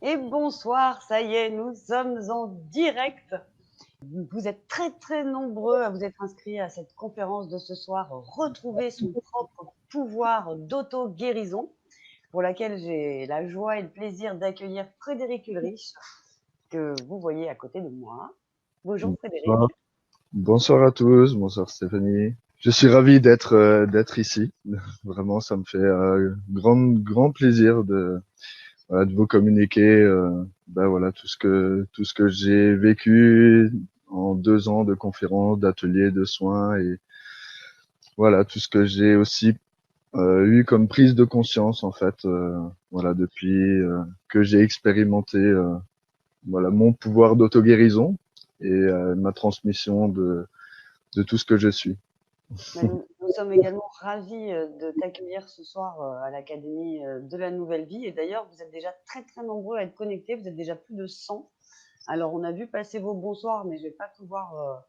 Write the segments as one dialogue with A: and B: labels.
A: Et bonsoir, ça y est, nous sommes en direct. Vous êtes très très nombreux à vous être inscrits à cette conférence de ce soir, retrouver son propre pouvoir d'auto-guérison, pour laquelle j'ai la joie et le plaisir d'accueillir Frédéric Ulrich, que vous voyez à côté de moi. Bonjour Frédéric.
B: Bonsoir. Bonsoir à tous, bonsoir Stéphanie. Je suis ravi d'être ici. Vraiment, ça me fait grand plaisir de vous communiquer voilà tout ce que j'ai vécu en 2 ans de conférences, d'ateliers, de soins et voilà tout ce que j'ai aussi eu comme prise de conscience en fait voilà depuis que j'ai expérimenté voilà mon pouvoir d'auto-guérison et ma transmission de tout ce que je suis.
A: Nous sommes également ravis de t'accueillir ce soir à l'Académie de la Nouvelle Vie. Et d'ailleurs, vous êtes déjà très très nombreux à être connectés, vous êtes déjà plus de 100. Alors, on a vu passer vos bonsoirs, mais je ne vais pas pouvoir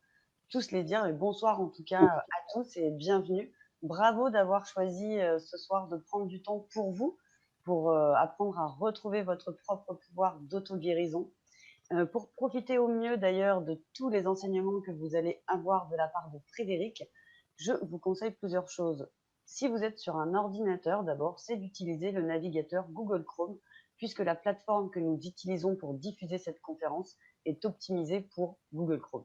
A: tous les dire. Mais bonsoir en tout cas à tous et bienvenue. Bravo d'avoir choisi ce soir de prendre du temps pour vous, pour apprendre à retrouver votre propre pouvoir d'auto-guérison. Pour profiter au mieux d'ailleurs de tous les enseignements que vous allez avoir de la part de Frédéric, je vous conseille plusieurs choses. Si vous êtes sur un ordinateur, d'abord, c'est d'utiliser le navigateur Google Chrome, puisque la plateforme que nous utilisons pour diffuser cette conférence est optimisée pour Google Chrome.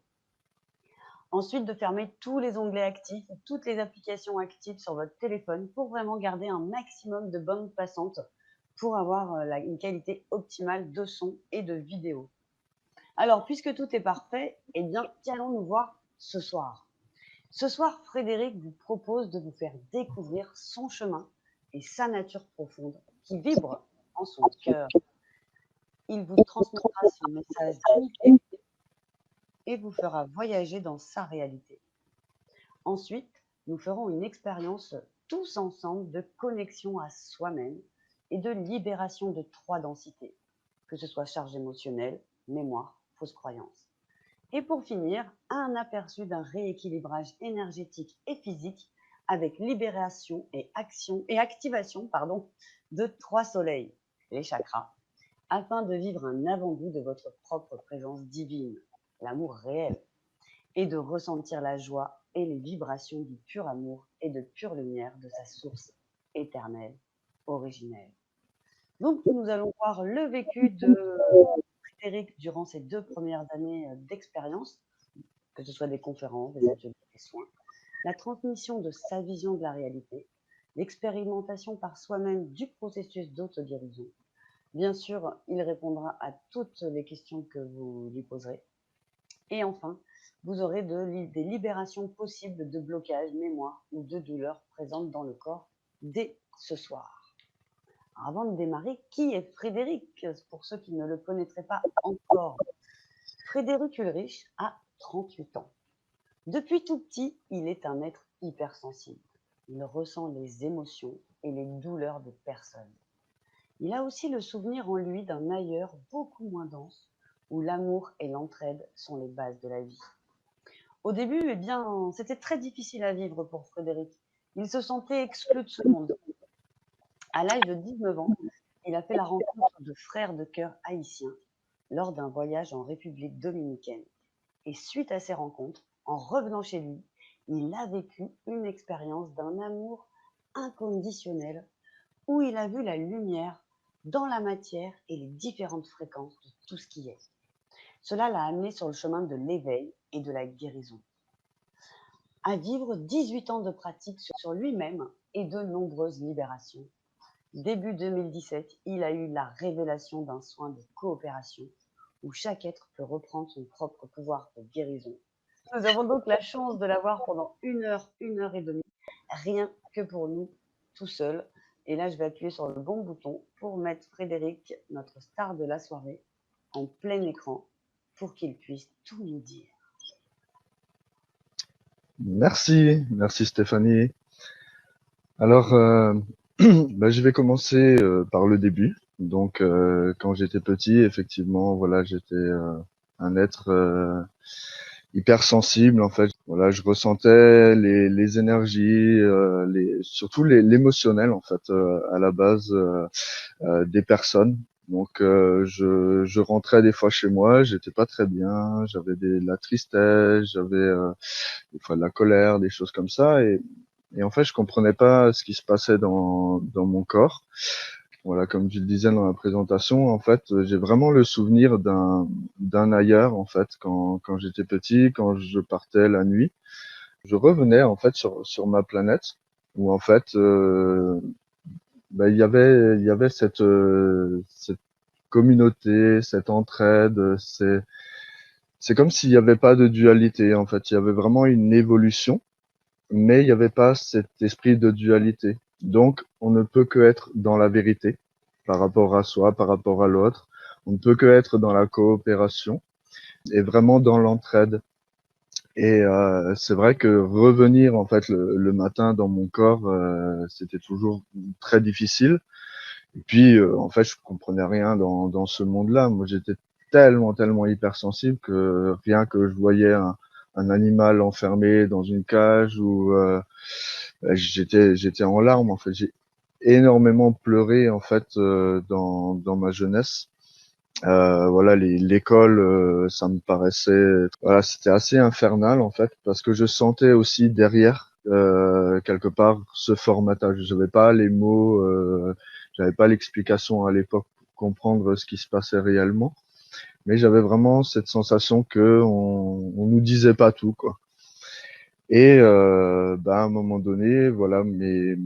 A: Ensuite, de fermer tous les onglets actifs, toutes les applications actives sur votre téléphone pour vraiment garder un maximum de bandes passantes pour avoir une qualité optimale de son et de vidéo. Alors, puisque tout est parfait, eh bien, qu'allons-nous voir ce soir? Ce soir, Frédéric vous propose de vous faire découvrir son chemin et sa nature profonde qui vibre en son cœur. Il vous transmettra son message d'unité et vous fera voyager dans sa réalité. Ensuite, nous ferons une expérience tous ensemble de connexion à soi-même et de libération de 3 densités, que ce soit charge émotionnelle, mémoire, fausse croyance. Et pour finir, un aperçu d'un rééquilibrage énergétique et physique avec libération et activation de 3 soleils, les chakras, afin de vivre un avant-goût de votre propre présence divine, l'amour réel, et de ressentir la joie et les vibrations du pur amour et de pure lumière de sa source éternelle, originelle. Donc, nous allons voir le vécu de Frédéric durant ces 2 premières années d'expérience, que ce soit des conférences, des ateliers, des soins, la transmission de sa vision de la réalité, l'expérimentation par soi-même du processus d'auto-guérison. Bien sûr, il répondra à toutes les questions que vous lui poserez. Et enfin, vous aurez des libérations possibles de blocages, mémoire ou de douleurs présentes dans le corps dès ce soir. Alors, avant de démarrer, qui est Frédéric? Pour ceux qui ne le connaîtraient pas encore, Frédéric Ulrich a 38 ans. Depuis tout petit, il est un être hypersensible. Il ressent les émotions et les douleurs des personnes. Il a aussi le souvenir en lui d'un ailleurs beaucoup moins dense, où l'amour et l'entraide sont les bases de la vie. Au début, eh bien, c'était très difficile à vivre pour Frédéric. Il se sentait exclu de ce monde. À l'âge de 19 ans, il a fait la rencontre de frères de cœur haïtiens lors d'un voyage en République dominicaine. Et suite à ces rencontres, en revenant chez lui, il a vécu une expérience d'un amour inconditionnel où il a vu la lumière dans la matière et les différentes fréquences de tout ce qui est. Cela l'a amené sur le chemin de l'éveil et de la guérison, à vivre 18 ans de pratique sur lui-même et de nombreuses libérations. Début 2017, il a eu la révélation d'un soin de coopération où chaque être peut reprendre son propre pouvoir de guérison. Nous avons donc la chance de l'avoir pendant 1 heure et demie, rien que pour nous, tout seul. Et là, je vais appuyer sur le bon bouton pour mettre Frédéric, notre star de la soirée, en plein écran pour qu'il puisse tout nous dire.
B: Merci Stéphanie. Alors, je vais commencer par le début. Donc, quand j'étais petit, effectivement, voilà, j'étais un être hypersensible. En fait, voilà, je ressentais les énergies, surtout l'émotionnel en fait, à la base des personnes. Donc je rentrais des fois chez moi, j'étais pas très bien, j'avais de la tristesse, j'avais des fois de la colère, des choses comme ça, et en fait je comprenais pas ce qui se passait dans mon corps. Voilà, comme je le disais dans la présentation, en fait, j'ai vraiment le souvenir d'un ailleurs, en fait, quand j'étais petit, quand je partais la nuit. Je revenais, en fait, sur ma planète, où, en fait, il y avait cette communauté, cette entraide, c'est comme s'il n'y avait pas de dualité, en fait. Il y avait vraiment une évolution, mais il n'y avait pas cet esprit de dualité. Donc, on ne peut que être dans la vérité par rapport à soi, par rapport à l'autre. On ne peut que être dans la coopération et vraiment dans l'entraide. Et c'est vrai que revenir en fait le matin dans mon corps, c'était toujours très difficile. Et puis en fait, je comprenais rien dans ce monde-là. Moi, j'étais tellement hypersensible que rien que je voyais un animal enfermé dans une cage ou j'étais en larmes en fait. J'ai énormément pleuré en fait dans ma jeunesse. Voilà, l'école, ça me paraissait, voilà, c'était assez infernal en fait, parce que je sentais aussi derrière quelque part ce formatage. J'avais pas les mots, j'avais pas l'explication à l'époque pour comprendre ce qui se passait réellement, mais j'avais vraiment cette sensation que on nous disait pas tout quoi. Et à un moment donné, voilà, mais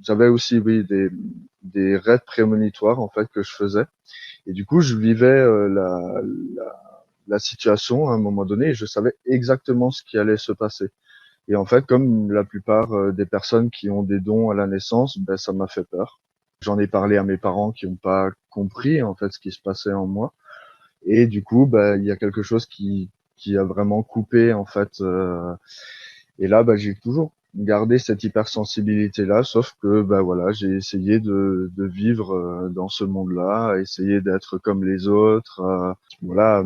B: j'avais aussi oui des rêves prémonitoires en fait que je faisais. Et du coup, je vivais la situation à un moment donné et je savais exactement ce qui allait se passer. Et en fait, comme la plupart des personnes qui ont des dons à la naissance, ben, ça m'a fait peur. J'en ai parlé à mes parents qui n'ont pas compris en fait ce qui se passait en moi. Et du coup, ben, il y a quelque chose qui a vraiment coupé en fait. Et là, j'ai toujours gardé cette hypersensibilité-là, sauf que voilà, j'ai essayé de vivre dans ce monde-là, essayer d'être comme les autres, voilà, à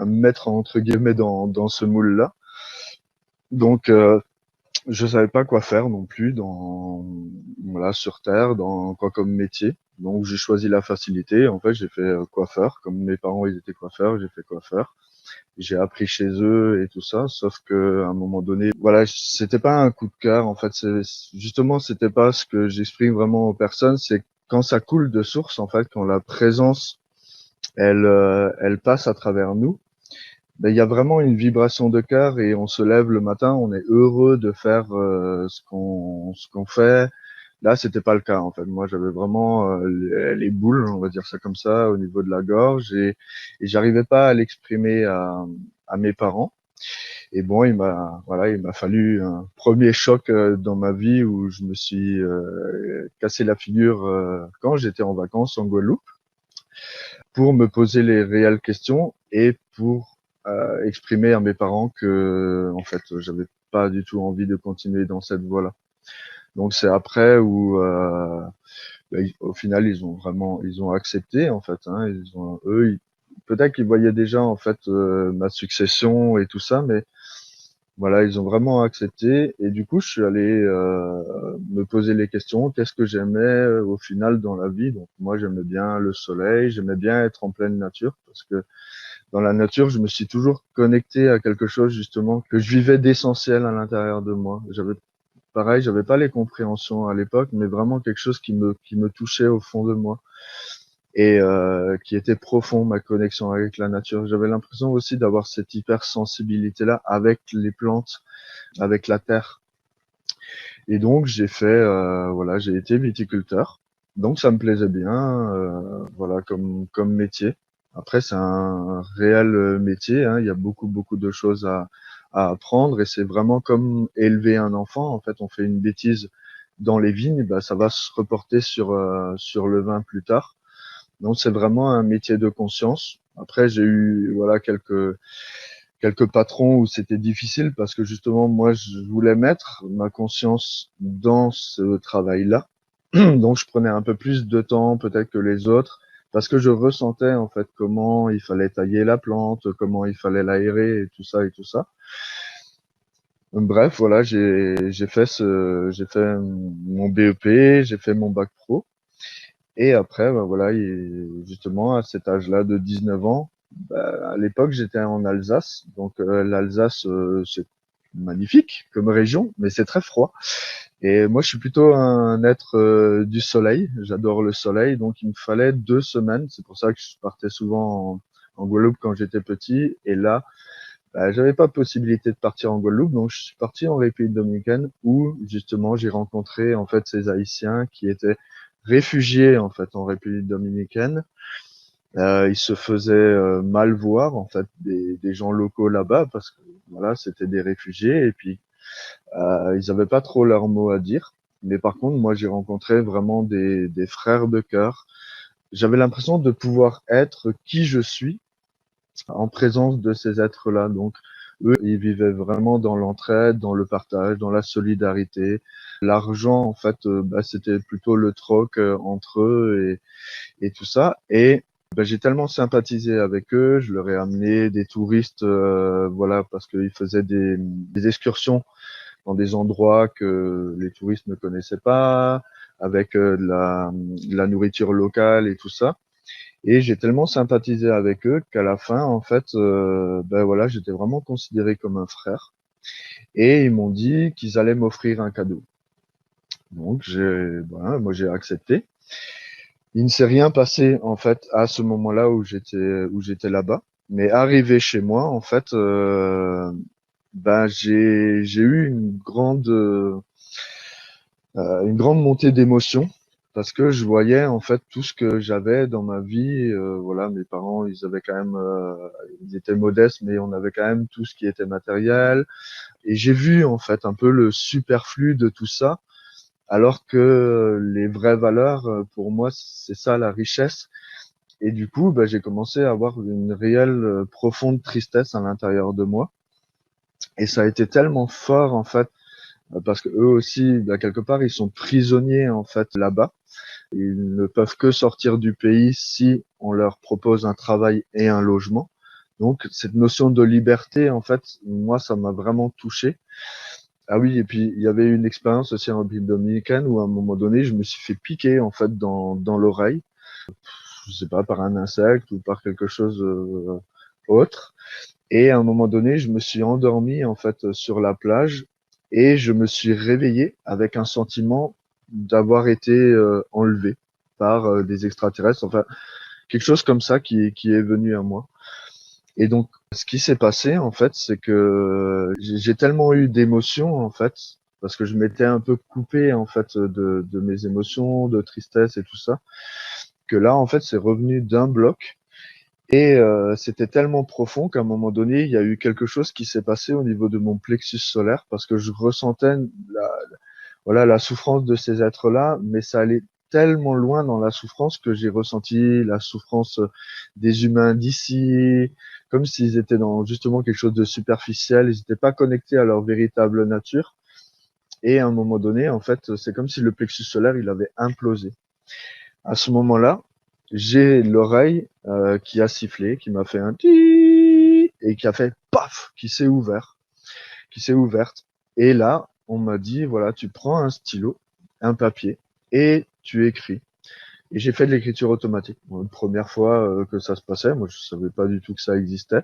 B: me mettre entre guillemets dans ce moule-là. Donc, je savais pas quoi faire non plus voilà, sur Terre, dans quoi comme métier. Donc, j'ai choisi la facilité. En fait, j'ai fait coiffeur. Comme mes parents, ils étaient coiffeurs, j'ai fait coiffeur. J'ai appris chez eux et tout ça, sauf que à un moment donné, voilà, c'était pas un coup de cœur. En fait, justement, c'était pas ce que j'exprime vraiment aux personnes. C'est quand ça coule de source, en fait, quand la présence, elle passe à travers nous. Il y a vraiment une vibration de cœur et on se lève le matin, on est heureux de faire ce qu'on fait. Là, c'était pas le cas en fait. Moi, j'avais vraiment les boules, on va dire ça comme ça, au niveau de la gorge et j'arrivais pas à l'exprimer à mes parents. Et bon, il m'a fallu un premier choc dans ma vie où je me suis cassé la figure quand j'étais en vacances en Guadeloupe pour me poser les réelles questions et pour exprimer à mes parents que en fait, j'avais pas du tout envie de continuer dans cette voie-là. Donc c'est après où au final ils ont accepté en fait hein, peut-être qu'ils voyaient déjà en fait ma succession et tout ça mais voilà ils ont vraiment accepté et du coup je suis allé me poser les questions qu'est-ce que j'aimais au final dans la vie. Donc moi j'aimais bien le soleil, j'aimais bien être en pleine nature parce que dans la nature je me suis toujours connecté à quelque chose justement que je vivais d'essentiel à l'intérieur de moi. Pareil, j'avais pas les compréhensions à l'époque, mais vraiment quelque chose qui me touchait au fond de moi et qui était profond, ma connexion avec la nature. J'avais l'impression aussi d'avoir cette hypersensibilité-là avec les plantes, avec la terre. Et donc voilà, j'ai été viticulteur. Donc ça me plaisait bien, voilà, comme métier. Après, c'est un réel métier. Hein. Il y a beaucoup de choses à apprendre et c'est vraiment comme élever un enfant. En fait, on fait une bêtise dans les vignes, ça va se reporter sur le vin plus tard. Donc c'est vraiment un métier de conscience. Après, j'ai eu voilà quelques patrons où c'était difficile parce que justement moi je voulais mettre ma conscience dans ce travail-là. Donc je prenais un peu plus de temps peut-être que les autres parce que je ressentais en fait comment il fallait tailler la plante, comment il fallait l'aérer et tout ça et tout ça. Bref, voilà, j'ai fait mon BEP, j'ai fait mon bac pro Et après, bah, voilà, justement, à cet âge-là de 19 ans, bah, à l'époque, j'étais en Alsace. Donc, l'Alsace, c'est magnifique comme région, mais c'est très froid. Et moi, je suis plutôt un être du soleil. J'adore le soleil. Donc, il me fallait 2 semaines. C'est pour ça que je partais souvent en Guadeloupe quand j'étais petit. Et là, bah, j'avais pas possibilité de partir en Guadeloupe. Donc, je suis parti en République dominicaine où, justement, j'ai rencontré, en fait, ces Haïtiens qui étaient réfugiés, en fait, en République dominicaine. Ils se faisaient mal voir, en fait, des gens locaux là-bas parce que, voilà, c'était des réfugiés. Et puis, ils avaient pas trop leur mot à dire. Mais par contre, moi, j'ai rencontré vraiment des frères de cœur. J'avais l'impression de pouvoir être qui je suis en présence de ces êtres-là. Donc, eux, ils vivaient vraiment dans l'entraide, dans le partage, dans la solidarité. L'argent, en fait, bah, c'était plutôt le troc entre eux et tout ça. Et bah, j'ai tellement sympathisé avec eux. Je leur ai amené des touristes, voilà, parce qu'ils faisaient des excursions dans des endroits que les touristes ne connaissaient pas, avec de la nourriture locale et tout ça. Et j'ai tellement sympathisé avec eux qu'à la fin, en fait, ben voilà, j'étais vraiment considéré comme un frère. Et ils m'ont dit qu'ils allaient m'offrir un cadeau. Donc voilà, moi j'ai accepté. Il ne s'est rien passé en fait à ce moment-là où j'étais là-bas. Mais arrivé chez moi, en fait, ben j'ai eu une grande montée d'émotions parce que je voyais en fait tout ce que j'avais dans ma vie. Voilà, mes parents, ils avaient quand même, ils étaient modestes, mais on avait quand même tout ce qui était matériel. Et j'ai vu en fait un peu le superflu de tout ça, alors que les vraies valeurs, pour moi, c'est ça la richesse. Et du coup, bah, j'ai commencé à avoir une réelle profonde tristesse à l'intérieur de moi. Et ça a été tellement fort en fait, parce que eux aussi, bah, quelque part, ils sont prisonniers en fait là-bas. Ils ne peuvent que sortir du pays si on leur propose un travail et un logement. Donc cette notion de liberté, en fait, moi, ça m'a vraiment touché. Ah oui, et puis il y avait une expérience aussi en République dominicaine où à un moment donné, je me suis fait piquer en fait dans l'oreille, je sais pas, par un insecte ou par quelque chose autre. Et à un moment donné, je me suis endormi en fait sur la plage et je me suis réveillé avec un sentiment d'avoir été enlevé par des extraterrestres, enfin quelque chose comme ça qui est venu à moi. Et donc, ce qui s'est passé en fait, c'est que j'ai tellement eu d'émotions en fait, parce que je m'étais un peu coupé en fait de mes émotions, de tristesse et tout ça, que là en fait c'est revenu d'un bloc. Et c'était tellement profond qu'à un moment donné, il y a eu quelque chose qui s'est passé au niveau de mon plexus solaire parce que je ressentais voilà, la souffrance de ces êtres-là, mais ça allait tellement loin dans la souffrance que j'ai ressenti la souffrance des humains d'ici, comme s'ils étaient dans justement quelque chose de superficiel, ils n'étaient pas connectés à leur véritable nature. Et à un moment donné, en fait, c'est comme si le plexus solaire, il avait implosé. À ce moment-là, j'ai l'oreille qui a sifflé, qui m'a fait un ti et qui a fait paf, qui s'est ouverte. Et là, on m'a dit voilà, tu prends un stylo, un papier et tu écris. Et j'ai fait de l'écriture automatique. Bon, une première fois que ça se passait, moi je savais pas du tout que ça existait.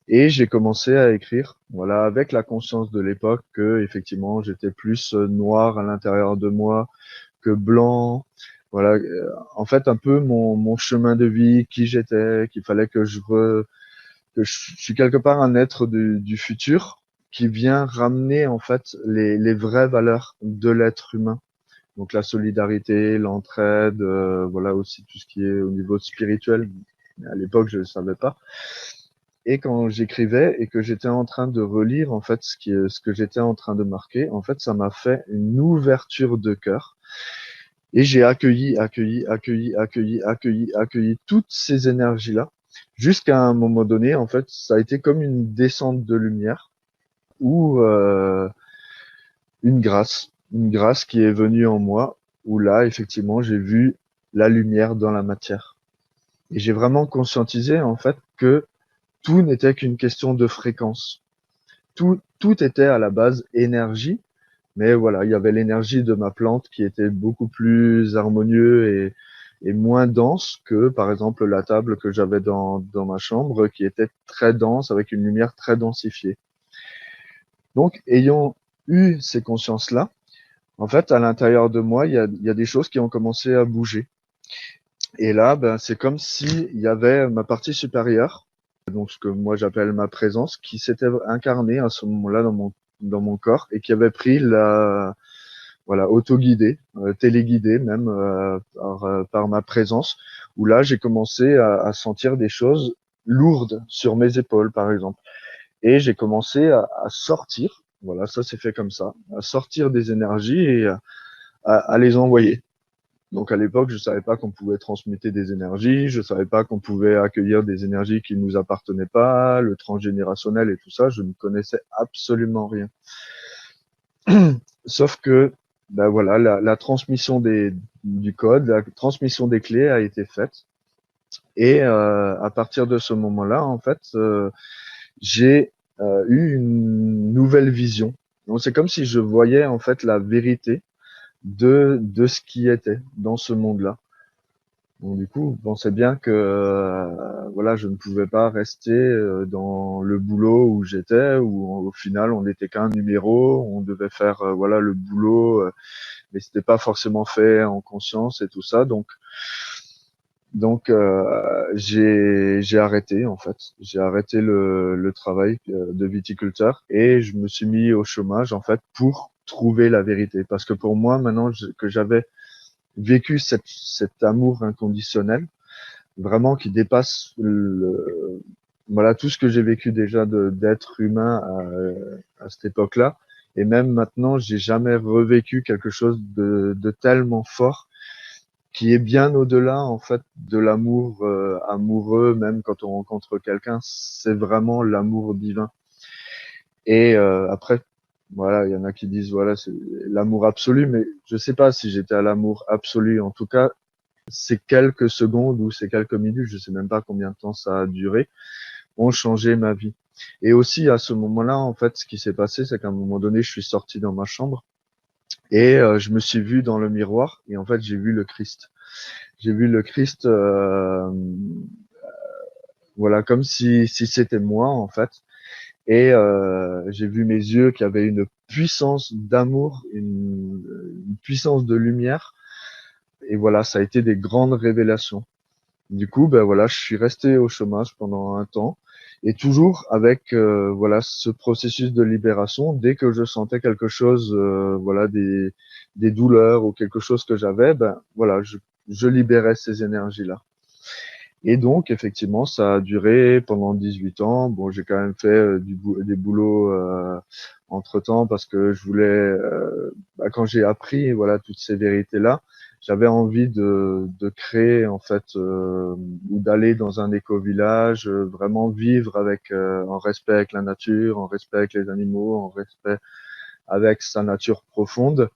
B: Et j'ai commencé à écrire, voilà, avec la conscience de l'époque que effectivement j'étais plus noir à l'intérieur de moi que blanc. Voilà, en fait un peu mon chemin de vie, qui j'étais, qu'il fallait que je suis quelque part un être du futur qui vient ramener en fait les vraies valeurs de l'être humain. Donc la solidarité, l'entraide, voilà aussi tout ce qui est au niveau spirituel. Mais à l'époque, je ne savais pas. Et quand j'écrivais et que j'étais en train de relire en fait ce que j'étais en train de marquer, en fait, ça m'a fait une ouverture de cœur. Et j'ai accueilli toutes ces énergies-là, jusqu'à un moment donné, en fait, ça a été comme une descente de lumière ou une grâce qui est venue en moi, où là, effectivement, j'ai vu la lumière dans la matière. Et j'ai vraiment conscientisé, en fait, que tout n'était qu'une question de fréquence. Tout était à la base énergie, mais voilà, il y avait l'énergie de ma plante qui était beaucoup plus harmonieux et moins dense que, par exemple, la table que j'avais dans ma chambre, qui était très dense, avec une lumière très densifiée. Donc, ayant eu ces consciences-là, en fait, à l'intérieur de moi, il y a des choses qui ont commencé à bouger. Et là, ben, c'est comme s'il y avait ma partie supérieure, donc ce que moi j'appelle ma présence, qui s'était incarnée à ce moment-là dans mon corps et qui avait pris la, voilà, autoguidée, téléguidée même par ma présence, où là j'ai commencé à sentir des choses lourdes sur mes épaules, par exemple. Et j'ai commencé à sortir, voilà, ça s'est fait comme ça, à sortir des énergies et à les envoyer. Donc à l'époque, je savais pas qu'on pouvait transmuter des énergies, je savais pas qu'on pouvait accueillir des énergies qui nous appartenaient pas, le transgénérationnel et tout ça, je ne connaissais absolument rien. Sauf que, ben voilà, la transmission du code, la transmission des clés a été faite. Et à partir de ce moment-là, en fait, j'ai eu une nouvelle vision. Donc c'est comme si je voyais en fait la vérité de ce qui était dans ce monde-là. Donc du coup, je pensais bien que voilà, je ne pouvais pas rester dans le boulot où j'étais, où au final on n'était qu'un numéro, on devait faire voilà le boulot, mais c'était pas forcément fait en conscience et tout ça. Donc j'ai arrêté en fait, j'ai arrêté le travail de viticulteur et je me suis mis au chômage en fait pour trouver la vérité. Parce que pour moi maintenant que j'avais vécu cet amour inconditionnel, vraiment qui dépasse voilà tout ce que j'ai vécu déjà d'être humain à cette époque-là. Et même maintenant, j'ai jamais revécu quelque chose de tellement fort qui est bien au-delà en fait de l'amour amoureux. Même quand on rencontre quelqu'un, c'est vraiment l'amour divin. Et après, voilà, il y en a qui disent voilà c'est l'amour absolu, mais je sais pas si j'étais à l'amour absolu. En tout cas, ces quelques secondes ou ces quelques minutes, je sais même pas combien de temps ça a duré, ont changé ma vie. Et aussi à ce moment-là, en fait, ce qui s'est passé, c'est qu'à un moment donné, je suis sorti dans ma chambre et je me suis vu dans le miroir et en fait, j'ai vu le Christ. J'ai vu le Christ, voilà, comme si c'était moi en fait. Et j'ai vu mes yeux qui avaient une puissance d'amour, une puissance de lumière. Et voilà, ça a été des grandes révélations. Du coup, ben voilà, je suis resté au chômage pendant un temps et toujours avec voilà ce processus de libération. Dès que je sentais quelque chose, voilà des douleurs ou quelque chose que j'avais, ben voilà, je libérais ces énergies-là. Et donc effectivement, ça a duré pendant 18 ans. Bon, j'ai quand même fait des boulots entre temps parce que je voulais, quand j'ai appris voilà toutes ces vérités-là, j'avais envie de créer en fait ou d'aller dans un éco-village, vraiment vivre avec en respect avec la nature, en respect avec les animaux, en respect avec sa nature profonde.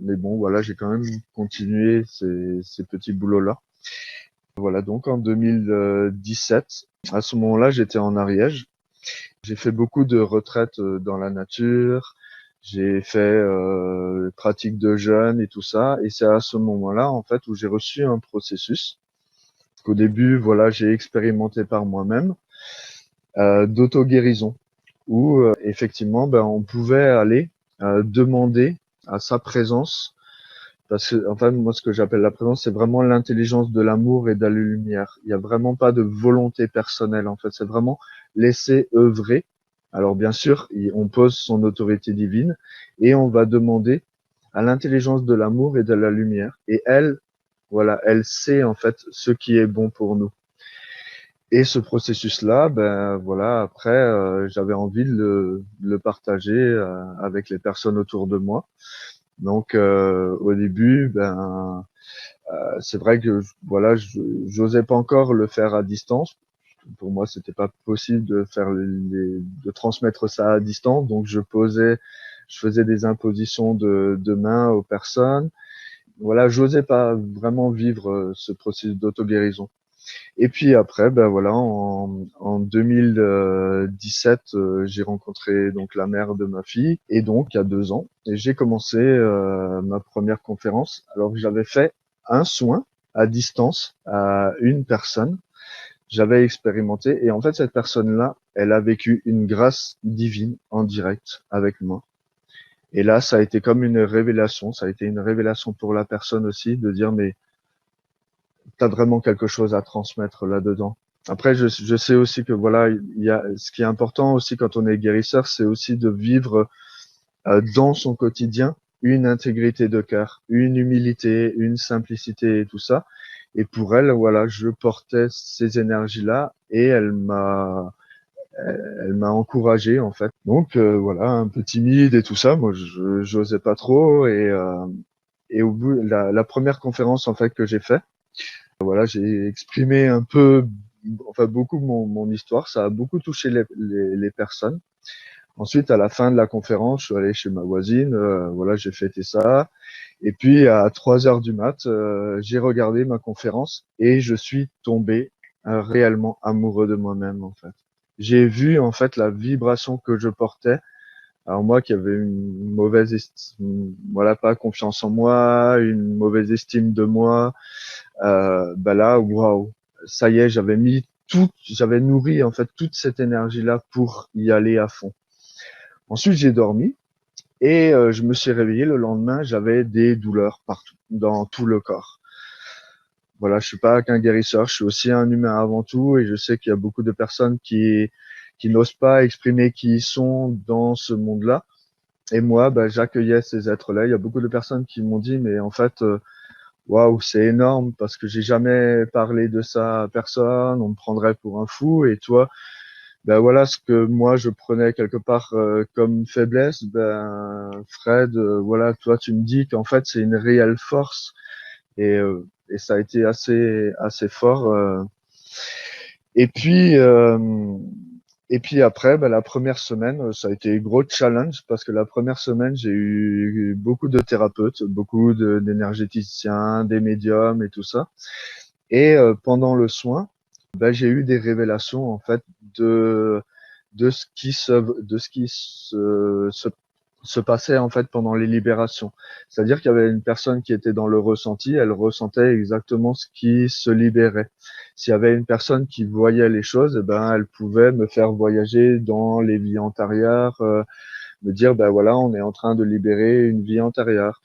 B: Mais bon, voilà, j'ai quand même continué ces petits boulots-là. Voilà, donc en 2017, à ce moment-là, j'étais en Ariège. J'ai fait beaucoup de retraites dans la nature. J'ai fait pratique de jeûne et tout ça. Et c'est à ce moment-là, en fait, où j'ai reçu un processus. Qu'au début, voilà, j'ai expérimenté par moi-même d'auto-guérison, où effectivement, ben, on pouvait aller demander à sa présence. Parce que, enfin, moi, ce que j'appelle la présence, c'est vraiment l'intelligence de l'amour et de la lumière. Il n'y a vraiment pas de volonté personnelle, en fait. C'est vraiment laisser œuvrer. Alors, bien sûr, on pose son autorité divine et on va demander à l'intelligence de l'amour et de la lumière. Et elle, voilà, elle sait, en fait, ce qui est bon pour nous. Et ce processus-là, ben voilà, après, j'avais envie de le partager avec les personnes autour de moi. Donc au début, ben c'est vrai que voilà, j'osais pas encore le faire à distance. Pour moi, c'était pas possible de faire de transmettre ça à distance. Donc je faisais des impositions de mains aux personnes. Voilà, j'osais pas vraiment vivre ce processus d'auto-guérison. Et puis après, ben voilà, en 2017, j'ai rencontré donc la mère de ma fille, et donc il y a 2 ans, et j'ai commencé ma première conférence. Alors que j'avais fait un soin à distance à une personne. J'avais expérimenté et en fait cette personne-là, elle a vécu une grâce divine en direct avec moi. Et là, ça a été comme une révélation. Ça a été une révélation pour la personne aussi de dire mais t'as vraiment quelque chose à transmettre là-dedans. Après, je sais aussi que voilà, il y a ce qui est important aussi quand on est guérisseur, c'est aussi de vivre dans son quotidien une intégrité de cœur, une humilité, une simplicité et tout ça. Et pour elle, voilà, je portais ces énergies-là et elle m'a encouragé en fait. Donc voilà, un peu timide et tout ça, moi je j'osais pas trop et au bout la première conférence en fait que j'ai fait, voilà, j'ai exprimé un peu, enfin beaucoup mon histoire, ça a beaucoup touché les personnes. Ensuite, à la fin de la conférence, je suis allé chez ma voisine, voilà, j'ai fêté ça. Et puis à 3 heures du mat, j'ai regardé ma conférence et je suis tombé réellement amoureux de moi-même en fait. J'ai vu en fait la vibration que je portais. Alors moi qui avais une mauvaise estime, voilà, pas confiance en moi, une mauvaise estime de moi, bah là, waouh, ça y est, j'avais nourri en fait toute cette énergie-là pour y aller à fond. Ensuite, j'ai dormi et je me suis réveillé le lendemain, j'avais des douleurs partout, dans tout le corps. Voilà, je suis pas qu'un guérisseur, je suis aussi un humain avant tout et je sais qu'il y a beaucoup de personnes qui n'osent pas exprimer qui ils sont dans ce monde-là. Et moi, bah, j'accueillais ces êtres-là. Il y a beaucoup de personnes qui m'ont dit, mais en fait, waouh, c'est énorme parce que j'ai jamais parlé de ça à personne. On me prendrait pour un fou. Et toi, ben voilà ce que moi je prenais quelque part comme faiblesse. Ben Fred, voilà, toi tu me dis qu'en fait c'est une réelle force et ça a été assez fort. Et puis euh, et puis après, ben, la première semaine, ça a été gros challenge parce que la première semaine j'ai eu beaucoup de thérapeutes, d'énergéticiens, des médiums et tout ça. Et pendant le soin, ben, j'ai eu des révélations en fait de de ce qui se passait en fait pendant les libérations. C'est-à-dire qu'il y avait une personne qui était dans le ressenti, elle ressentait exactement ce qui se libérait. S'il y avait une personne qui voyait les choses, eh ben elle pouvait me faire voyager dans les vies antérieures, me dire ben voilà, on est en train de libérer une vie antérieure.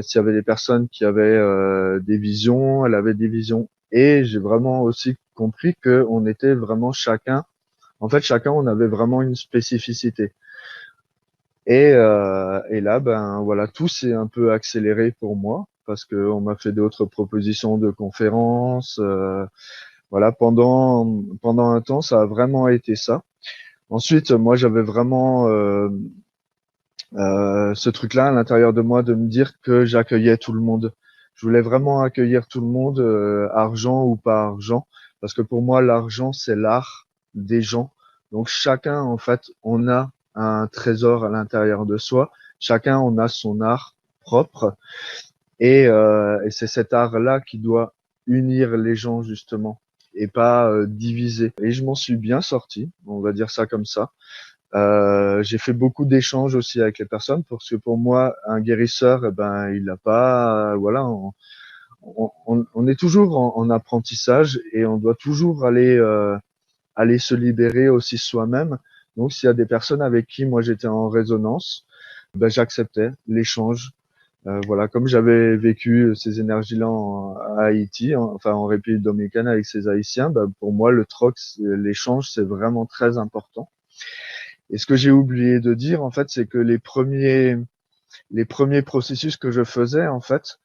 B: S'il y avait des personnes qui avaient des visions, elle avait des visions. Et j'ai vraiment aussi compris que on était vraiment chacun, en fait, chacun, on avait vraiment une spécificité. Et là, ben voilà, tout s'est un peu accéléré pour moi parce que on m'a fait d'autres propositions de conférences. Voilà, pendant un temps, ça a vraiment été ça. Ensuite, moi, j'avais vraiment ce truc-là à l'intérieur de moi de me dire que j'accueillais tout le monde. Je voulais vraiment accueillir tout le monde, argent ou pas argent, parce que pour moi, l'argent, c'est l'art des gens. Donc chacun, en fait, on a un trésor à l'intérieur de soi. Chacun, on a son art propre, et c'est cet art-là qui doit unir les gens justement, et pas diviser. Et je m'en suis bien sorti, on va dire ça comme ça. J'ai fait beaucoup d'échanges aussi avec les personnes parce que pour moi, un guérisseur, eh ben, il n'a pas, voilà, on est toujours en apprentissage et on doit toujours aller se libérer aussi soi-même. Donc, s'il y a des personnes avec qui moi j'étais en résonance, ben, j'acceptais l'échange. Voilà, comme j'avais vécu ces énergies-là à Haïti, enfin en République dominicaine avec ces Haïtiens, ben, pour moi le troc, l'échange, c'est vraiment très important. Et ce que j'ai oublié de dire, en fait, c'est que les premiers processus que je faisais, en fait,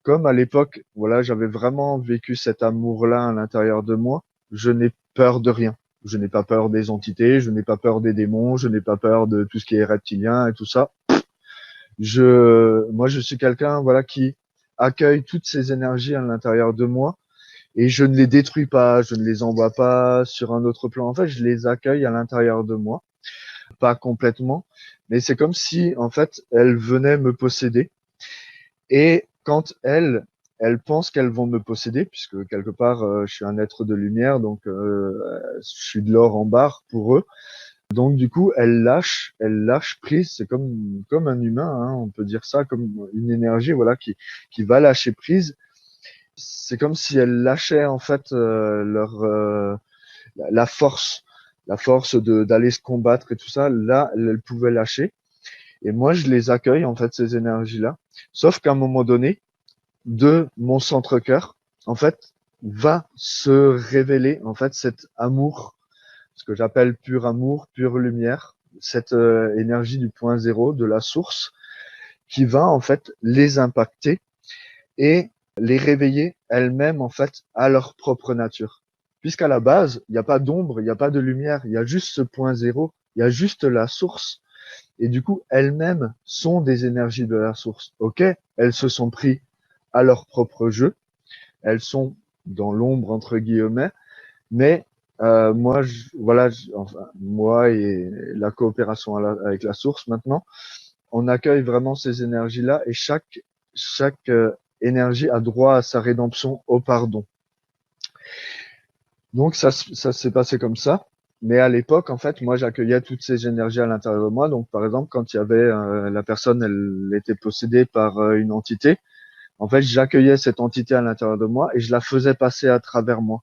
B: comme à l'époque, voilà, j'avais vraiment vécu cet amour-là à l'intérieur de moi, je n'ai peur de rien. Je n'ai pas peur des entités, je n'ai pas peur des démons, je n'ai pas peur de tout ce qui est reptilien et tout ça. Moi, je suis quelqu'un, voilà, qui accueille toutes ces énergies à l'intérieur de moi et je ne les détruis pas, je ne les envoie pas sur un autre plan. En fait, je les accueille à l'intérieur de moi, pas complètement, mais c'est comme si, en fait, elles venaient me posséder. Et quand elles pensent qu'elles vont me posséder, puisque quelque part, je suis un être de lumière, donc je suis de l'or en barre pour eux. Donc du coup, elles lâchent prise. C'est comme un humain, hein, on peut dire ça, comme une énergie, voilà, qui va lâcher prise. c'est comme si elles lâchaient en fait la force, la force de d'aller se combattre et tout ça. Là, elles pouvaient lâcher. Et moi, je les accueille en fait ces énergies-là. Sauf qu'à un moment donné, de mon centre cœur, en fait, va se révéler en fait cet amour, ce que j'appelle pur amour, pure lumière, cette énergie du point zéro, de la source, qui va en fait les impacter et les réveiller elles-mêmes en fait à leur propre nature. Puisqu'à la base, il n'y a pas d'ombre, il n'y a pas de lumière, il y a juste ce point zéro, il y a juste la source. Et du coup, elles-mêmes sont des énergies de la source. Ok, elles se sont pris à leur propre jeu, elles sont dans l'ombre entre guillemets, mais moi, enfin, moi et la coopération avec la source maintenant, on accueille vraiment ces énergies-là et chaque énergie a droit à sa rédemption au pardon. Donc ça s'est passé comme ça. Mais à l'époque, en fait, moi, j'accueillais toutes ces énergies à l'intérieur de moi. Donc, par exemple, quand il y avait la personne, elle était possédée par une entité. En fait, j'accueillais cette entité à l'intérieur de moi et je la faisais passer à travers moi.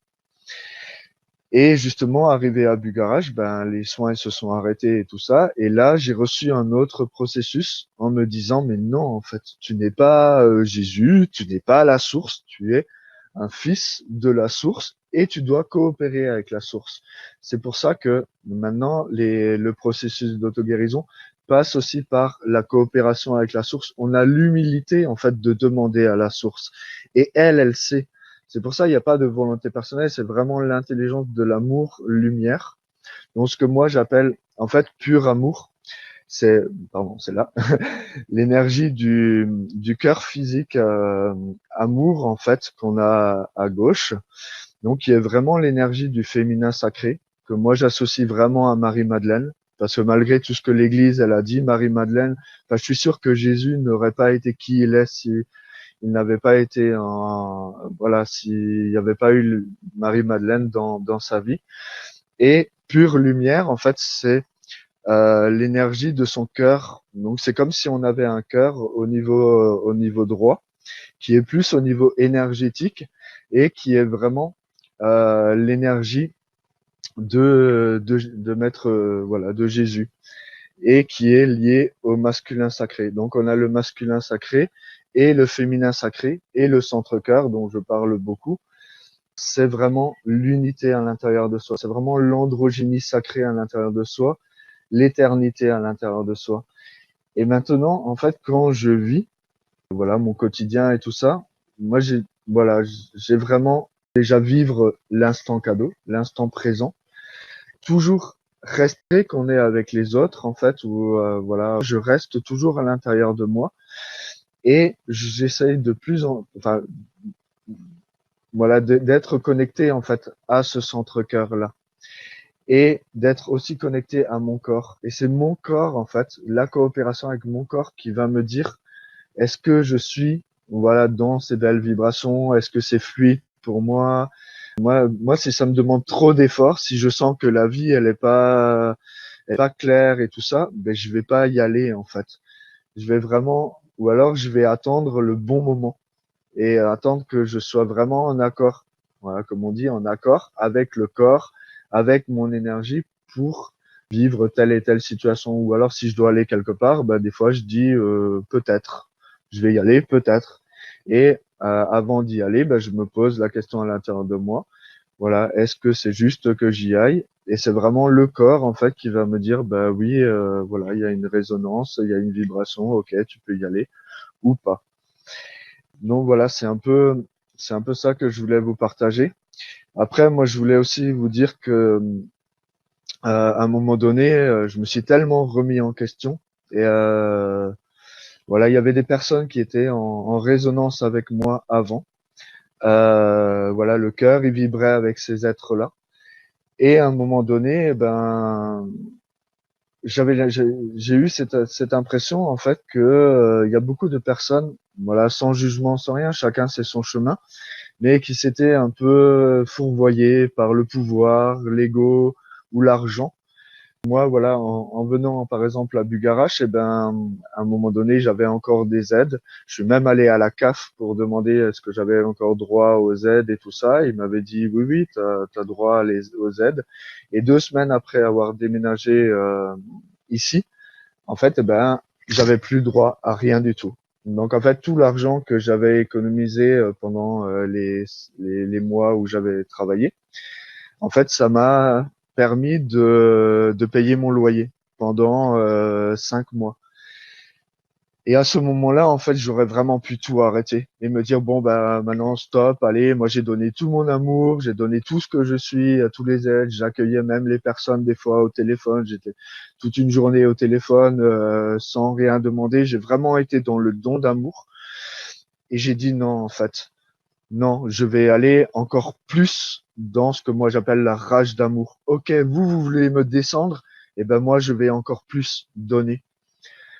B: Et justement, arrivé à Bugarach, ben, les soins se sont arrêtés et tout ça. Et là, j'ai reçu un autre processus en me disant, mais non, en fait, tu n'es pas Jésus, tu n'es pas la source, tu es un fils de la source et tu dois coopérer avec la source. C'est pour ça que maintenant, le processus d'auto-guérison passe aussi par la coopération avec la source. On a l'humilité, en fait, de demander à la source. Et elle sait. C'est pour ça qu'il n'y a pas de volonté personnelle, c'est vraiment l'intelligence de l'amour, lumière. Donc ce que moi j'appelle en fait pur amour, c'est c'est là l'énergie du cœur physique amour en fait qu'on a à gauche. Donc il y a vraiment l'énergie du féminin sacré que moi j'associe vraiment à Marie-Madeleine. Parce que malgré tout ce que l'Église elle a dit, Marie-Madeleine, enfin, je suis sûr que Jésus n'aurait pas été qui il est si il n'avait pas été voilà, s'il n'y avait pas eu Marie-Madeleine dans sa vie. Et pure lumière, en fait, c'est l'énergie de son cœur. Donc c'est comme si on avait un cœur au niveau droit, qui est plus au niveau énergétique et qui est vraiment l'énergie de maître voilà de Jésus et qui est lié au masculin sacré. Donc on a le masculin sacré et le féminin sacré et le centre-cœur dont je parle beaucoup. C'est vraiment l'unité à l'intérieur de soi. C'est vraiment l'androgynie sacrée à l'intérieur de soi, l'éternité à l'intérieur de soi. Et maintenant, en fait, quand je vis, voilà, mon quotidien et tout ça, moi, j'ai vraiment déjà vivre l'instant cadeau, l'instant présent, toujours rester qu'on est avec les autres, en fait, ou voilà, je reste toujours à l'intérieur de moi et j'essaye de plus en, enfin, voilà, d'être connecté en fait à ce centre cœur là et d'être aussi connecté à mon corps. Et c'est mon corps en fait, la coopération avec mon corps qui va me dire est-ce que je suis voilà dans ces belles vibrations, est-ce que c'est fluide pour moi. Moi, si ça me demande trop d'efforts, si je sens que la vie elle est pas claire et tout ça, ben je vais pas y aller en fait. Je vais vraiment, ou alors je vais attendre le bon moment et attendre que je sois vraiment en accord, voilà, comme on dit, en accord avec le corps, avec mon énergie pour vivre telle et telle situation. Ou alors si je dois aller quelque part, ben, des fois je dis peut-être, je vais y aller, peut-être. Et avant d'y aller, ben, je me pose la question à l'intérieur de moi. Voilà, est-ce que c'est juste que j'y aille? Et c'est vraiment le corps en fait qui va me dire, bah oui, voilà, il y a une résonance, il y a une vibration, ok, tu peux y aller ou pas. Donc voilà, c'est un peu ça que je voulais vous partager. Après, moi, je voulais aussi vous dire que à un moment donné, je me suis tellement remis en question et voilà, il y avait des personnes qui étaient en résonance avec moi avant. Voilà, le cœur, il vibrait avec ces êtres-là. Et à un moment donné, eh ben, j'ai eu cette impression en fait que il y a beaucoup de personnes, voilà, sans jugement, sans rien, chacun c'est son chemin, mais qui s'étaient un peu fourvoyés par le pouvoir, l'ego ou l'argent Moi, voilà, en venant par exemple à Bugarach, eh ben, à un moment donné, j'avais encore des aides. Je suis même allé à la CAF pour demander est-ce que j'avais encore droit aux aides et tout ça. Il m'avait dit oui, oui, t'as droit aux aides. Et 2 semaines après avoir déménagé ici, en fait, eh ben, j'avais plus droit à rien du tout. Donc en fait, tout l'argent que j'avais économisé pendant les mois où j'avais travaillé, en fait, ça m'a permis de payer mon loyer pendant 5 mois. Et à ce moment-là, en fait, j'aurais vraiment pu tout arrêter et me dire, bon, bah, maintenant, stop, allez, moi, j'ai donné tout mon amour, j'ai donné tout ce que je suis à tous les aides, j'accueillais même les personnes des fois au téléphone, j'étais toute une journée au téléphone sans rien demander, j'ai vraiment été dans le don d'amour et j'ai dit non, en fait. Non, je vais aller encore plus dans ce que moi j'appelle la rage d'amour. Ok, vous voulez me descendre, et ben moi je vais encore plus donner.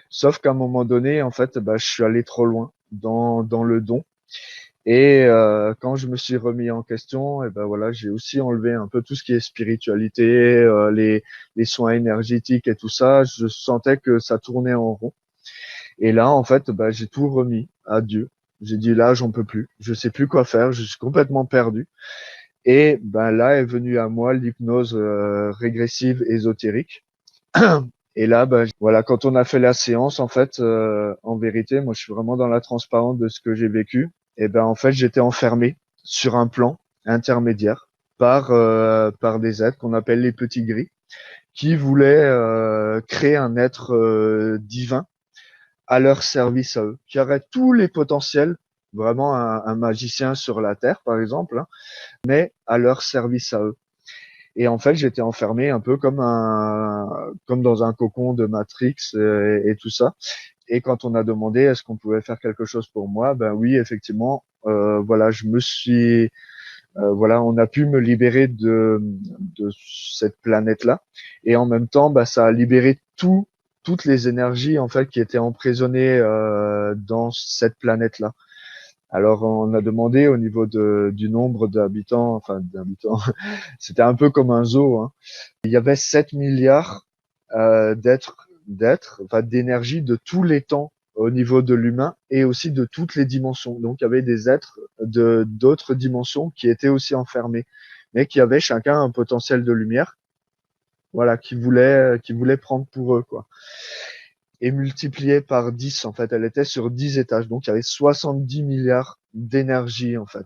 B: Sauf qu'à un moment donné, en fait, ben, je suis allé trop loin dans le don. Et quand je me suis remis en question, et ben voilà, j'ai aussi enlevé un peu tout ce qui est spiritualité, les soins énergétiques et tout ça. Je sentais que ça tournait en rond. Et là, en fait, ben, j'ai tout remis à Dieu. J'ai dit là, j'en peux plus. Je sais plus quoi faire. Je suis complètement perdu. Et ben là est venue à moi l'hypnose régressive ésotérique. Et là, ben voilà, quand on a fait la séance, en fait, en vérité, moi, je suis vraiment dans la transparence de ce que j'ai vécu. Et ben en fait, j'étais enfermé sur un plan intermédiaire par des êtres qu'on appelle les petits gris, qui voulaient créer un être divin à leur service à eux, qui aurait tous les potentiels, vraiment un magicien sur la terre, par exemple, hein, mais à leur service à eux. Et en fait, j'étais enfermé un peu comme dans un cocon de Matrix et tout ça. Et quand on a demandé est-ce qu'on pouvait faire quelque chose pour moi, ben oui, effectivement, voilà, voilà, on a pu me libérer de cette planète-là. Et en même temps, bah, ça a libéré toutes les énergies en fait qui étaient emprisonnées dans cette planète-là. Alors, on a demandé au niveau du nombre d'habitants, enfin d'habitants, c'était un peu comme un zoo, hein. Il y avait 7 milliards enfin d'énergie de tous les temps au niveau de l'humain et aussi de toutes les dimensions. Donc, il y avait des êtres de d'autres dimensions qui étaient aussi enfermés, mais qui avaient chacun un potentiel de lumière, voilà, qui voulaient prendre pour eux, quoi. Et multiplié par 10, en fait, elle était sur 10 étages. Donc, il y avait 70 milliards d'énergie, en fait.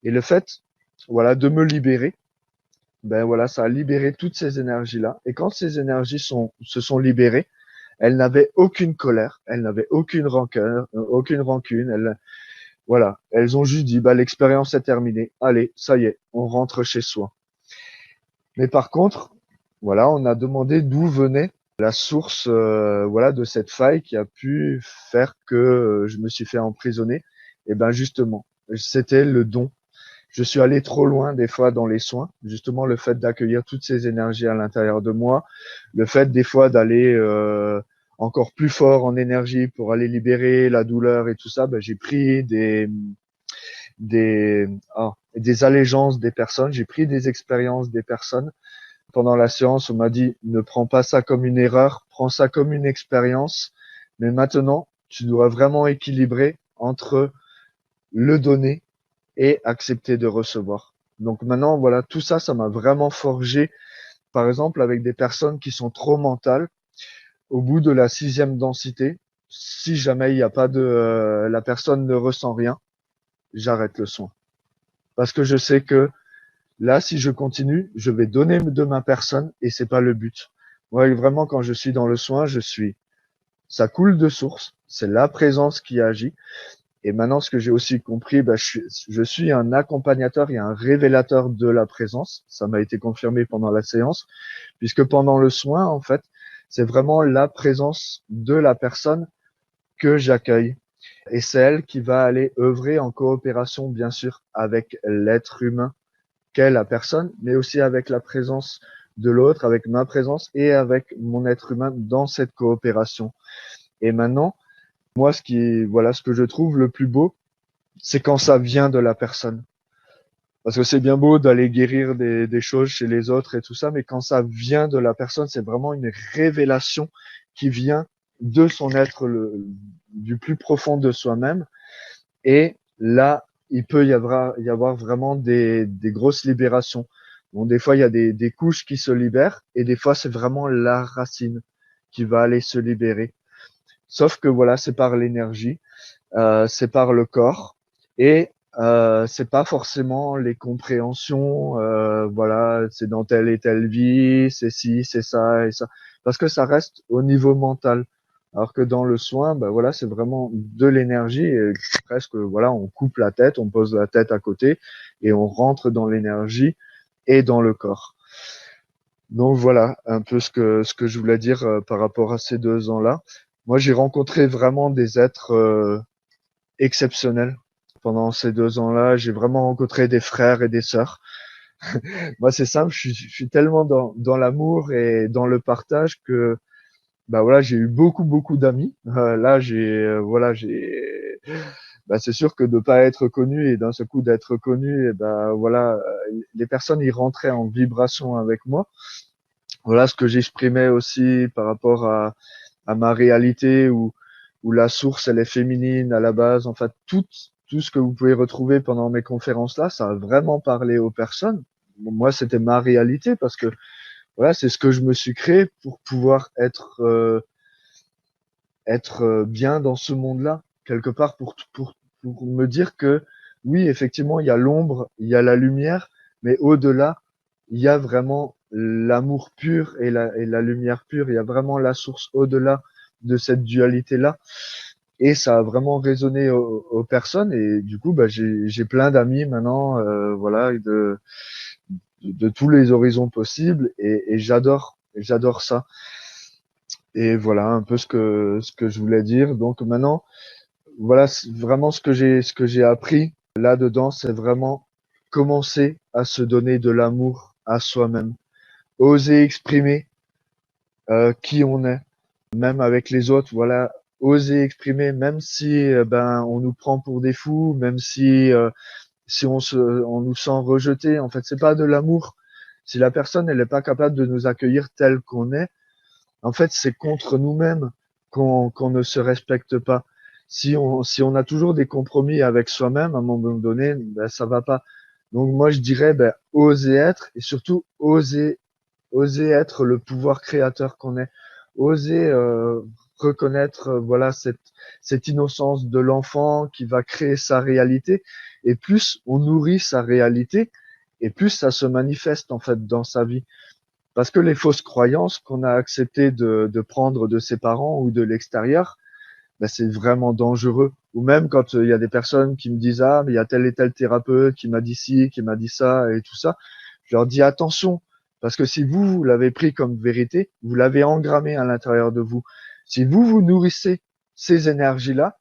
B: Et le fait, voilà, de me libérer, ben voilà, ça a libéré toutes ces énergies-là. Et quand ces énergies se sont libérées, elles n'avaient aucune colère, elles n'avaient aucune rancœur, aucune rancune. Voilà, elles ont juste dit, bah, l'expérience est terminée. Allez, ça y est, on rentre chez soi. Mais par contre, voilà, on a demandé d'où venait la source, voilà, de cette faille qui a pu faire que je me suis fait emprisonner. Et ben justement, c'était le don. Je suis allé trop loin des fois dans les soins, justement le fait d'accueillir toutes ces énergies à l'intérieur de moi, le fait des fois d'aller encore plus fort en énergie pour aller libérer la douleur et tout ça, ben, j'ai pris des allégeances des personnes, j'ai pris des expériences des personnes. Pendant la séance, on m'a dit ne prends pas ça comme une erreur, prends ça comme une expérience, mais maintenant tu dois vraiment équilibrer entre le donner et accepter de recevoir. Donc maintenant, voilà, tout ça, ça m'a vraiment forgé. Par exemple, avec des personnes qui sont trop mentales, au bout de la 6e densité, si jamais il n'y a pas la personne ne ressent rien, j'arrête le soin. Parce que je sais que là, si je continue, je vais donner de ma personne et c'est pas le but. Moi, vraiment, quand je suis dans le soin, ça coule de source. C'est la présence qui agit. Et maintenant, ce que j'ai aussi compris, bah, je suis un accompagnateur et un révélateur de la présence. Ça m'a été confirmé pendant la séance, puisque pendant le soin, en fait, c'est vraiment la présence de la personne que j'accueille. Et c'est elle qui va aller œuvrer en coopération, bien sûr, avec l'être humain qu'est la personne, mais aussi avec la présence de l'autre, avec ma présence et avec mon être humain dans cette coopération. Et maintenant, moi, voilà, ce que je trouve le plus beau, c'est quand ça vient de la personne. Parce que c'est bien beau d'aller guérir des choses chez les autres et tout ça, mais quand ça vient de la personne, c'est vraiment une révélation qui vient de son être du plus profond de soi-même. Et là, il peut y avoir vraiment des grosses libérations. Bon, des fois, il y a des couches qui se libèrent et des fois, c'est vraiment la racine qui va aller se libérer. Sauf que voilà, c'est par l'énergie, c'est par le corps et c'est pas forcément les compréhensions. Voilà, c'est dans telle et telle vie, c'est ci, c'est ça et ça, parce que ça reste au niveau mental. Alors que dans le soin, ben voilà, c'est vraiment de l'énergie et presque voilà, on coupe la tête, on pose la tête à côté et on rentre dans l'énergie et dans le corps. Donc voilà un peu ce que je voulais dire par rapport à ces 2 ans-là. Moi, j'ai rencontré vraiment des êtres exceptionnels pendant ces 2 ans-là. J'ai vraiment rencontré des frères et des sœurs. Moi, c'est simple, je suis tellement dans l'amour et dans le partage que bah voilà, j'ai eu beaucoup d'amis. Là, voilà, bah, c'est sûr que de pas être connu et d'un seul coup d'être connu, et ben voilà, les personnes y rentraient en vibration avec moi. Voilà ce que j'exprimais aussi par rapport à ma réalité où la source elle est féminine à la base. En fait, tout ce que vous pouvez retrouver pendant mes conférences là, ça a vraiment parlé aux personnes. Bon, moi, c'était ma réalité parce que voilà, c'est ce que je me suis créé pour pouvoir être bien dans ce monde-là quelque part pour me dire que oui, effectivement, il y a l'ombre, il y a la lumière, mais au-delà, il y a vraiment l'amour pur et la lumière pure. Il y a vraiment la source au-delà de cette dualité-là. Et ça a vraiment résonné aux personnes. Et du coup, bah, j'ai plein d'amis maintenant, voilà, de tous les horizons possibles. Et j'adore ça. Et voilà un peu ce que je voulais dire. Donc maintenant, voilà vraiment ce que j'ai appris là-dedans, c'est vraiment commencer à se donner de l'amour à soi-même, oser exprimer qui on est, même avec les autres. Voilà, oser exprimer, même si ben on nous prend pour des fous, même si on nous sent rejeté. En fait, c'est pas de l'amour. Si la personne elle est pas capable de nous accueillir tel qu'on est, en fait, c'est contre nous-mêmes qu'on ne se respecte pas. Si on a toujours des compromis avec soi-même, à un moment donné, ben, ça va pas. Donc moi, je dirais, ben, oser être et surtout oser être le pouvoir créateur qu'on est. Oser reconnaître, voilà, cette innocence de l'enfant qui va créer sa réalité. Et plus on nourrit sa réalité, et plus ça se manifeste en fait dans sa vie. Parce que les fausses croyances qu'on a accepté de prendre de ses parents ou de l'extérieur, ben c'est vraiment dangereux. Ou même quand il y a des personnes qui me disent ah mais il y a tel et tel thérapeute qui m'a dit ci, qui m'a dit ça et tout ça, je leur dis attention parce que si vous l'avez pris comme vérité, vous l'avez engrammé à l'intérieur de vous. Si vous nourrissez ces énergies-là,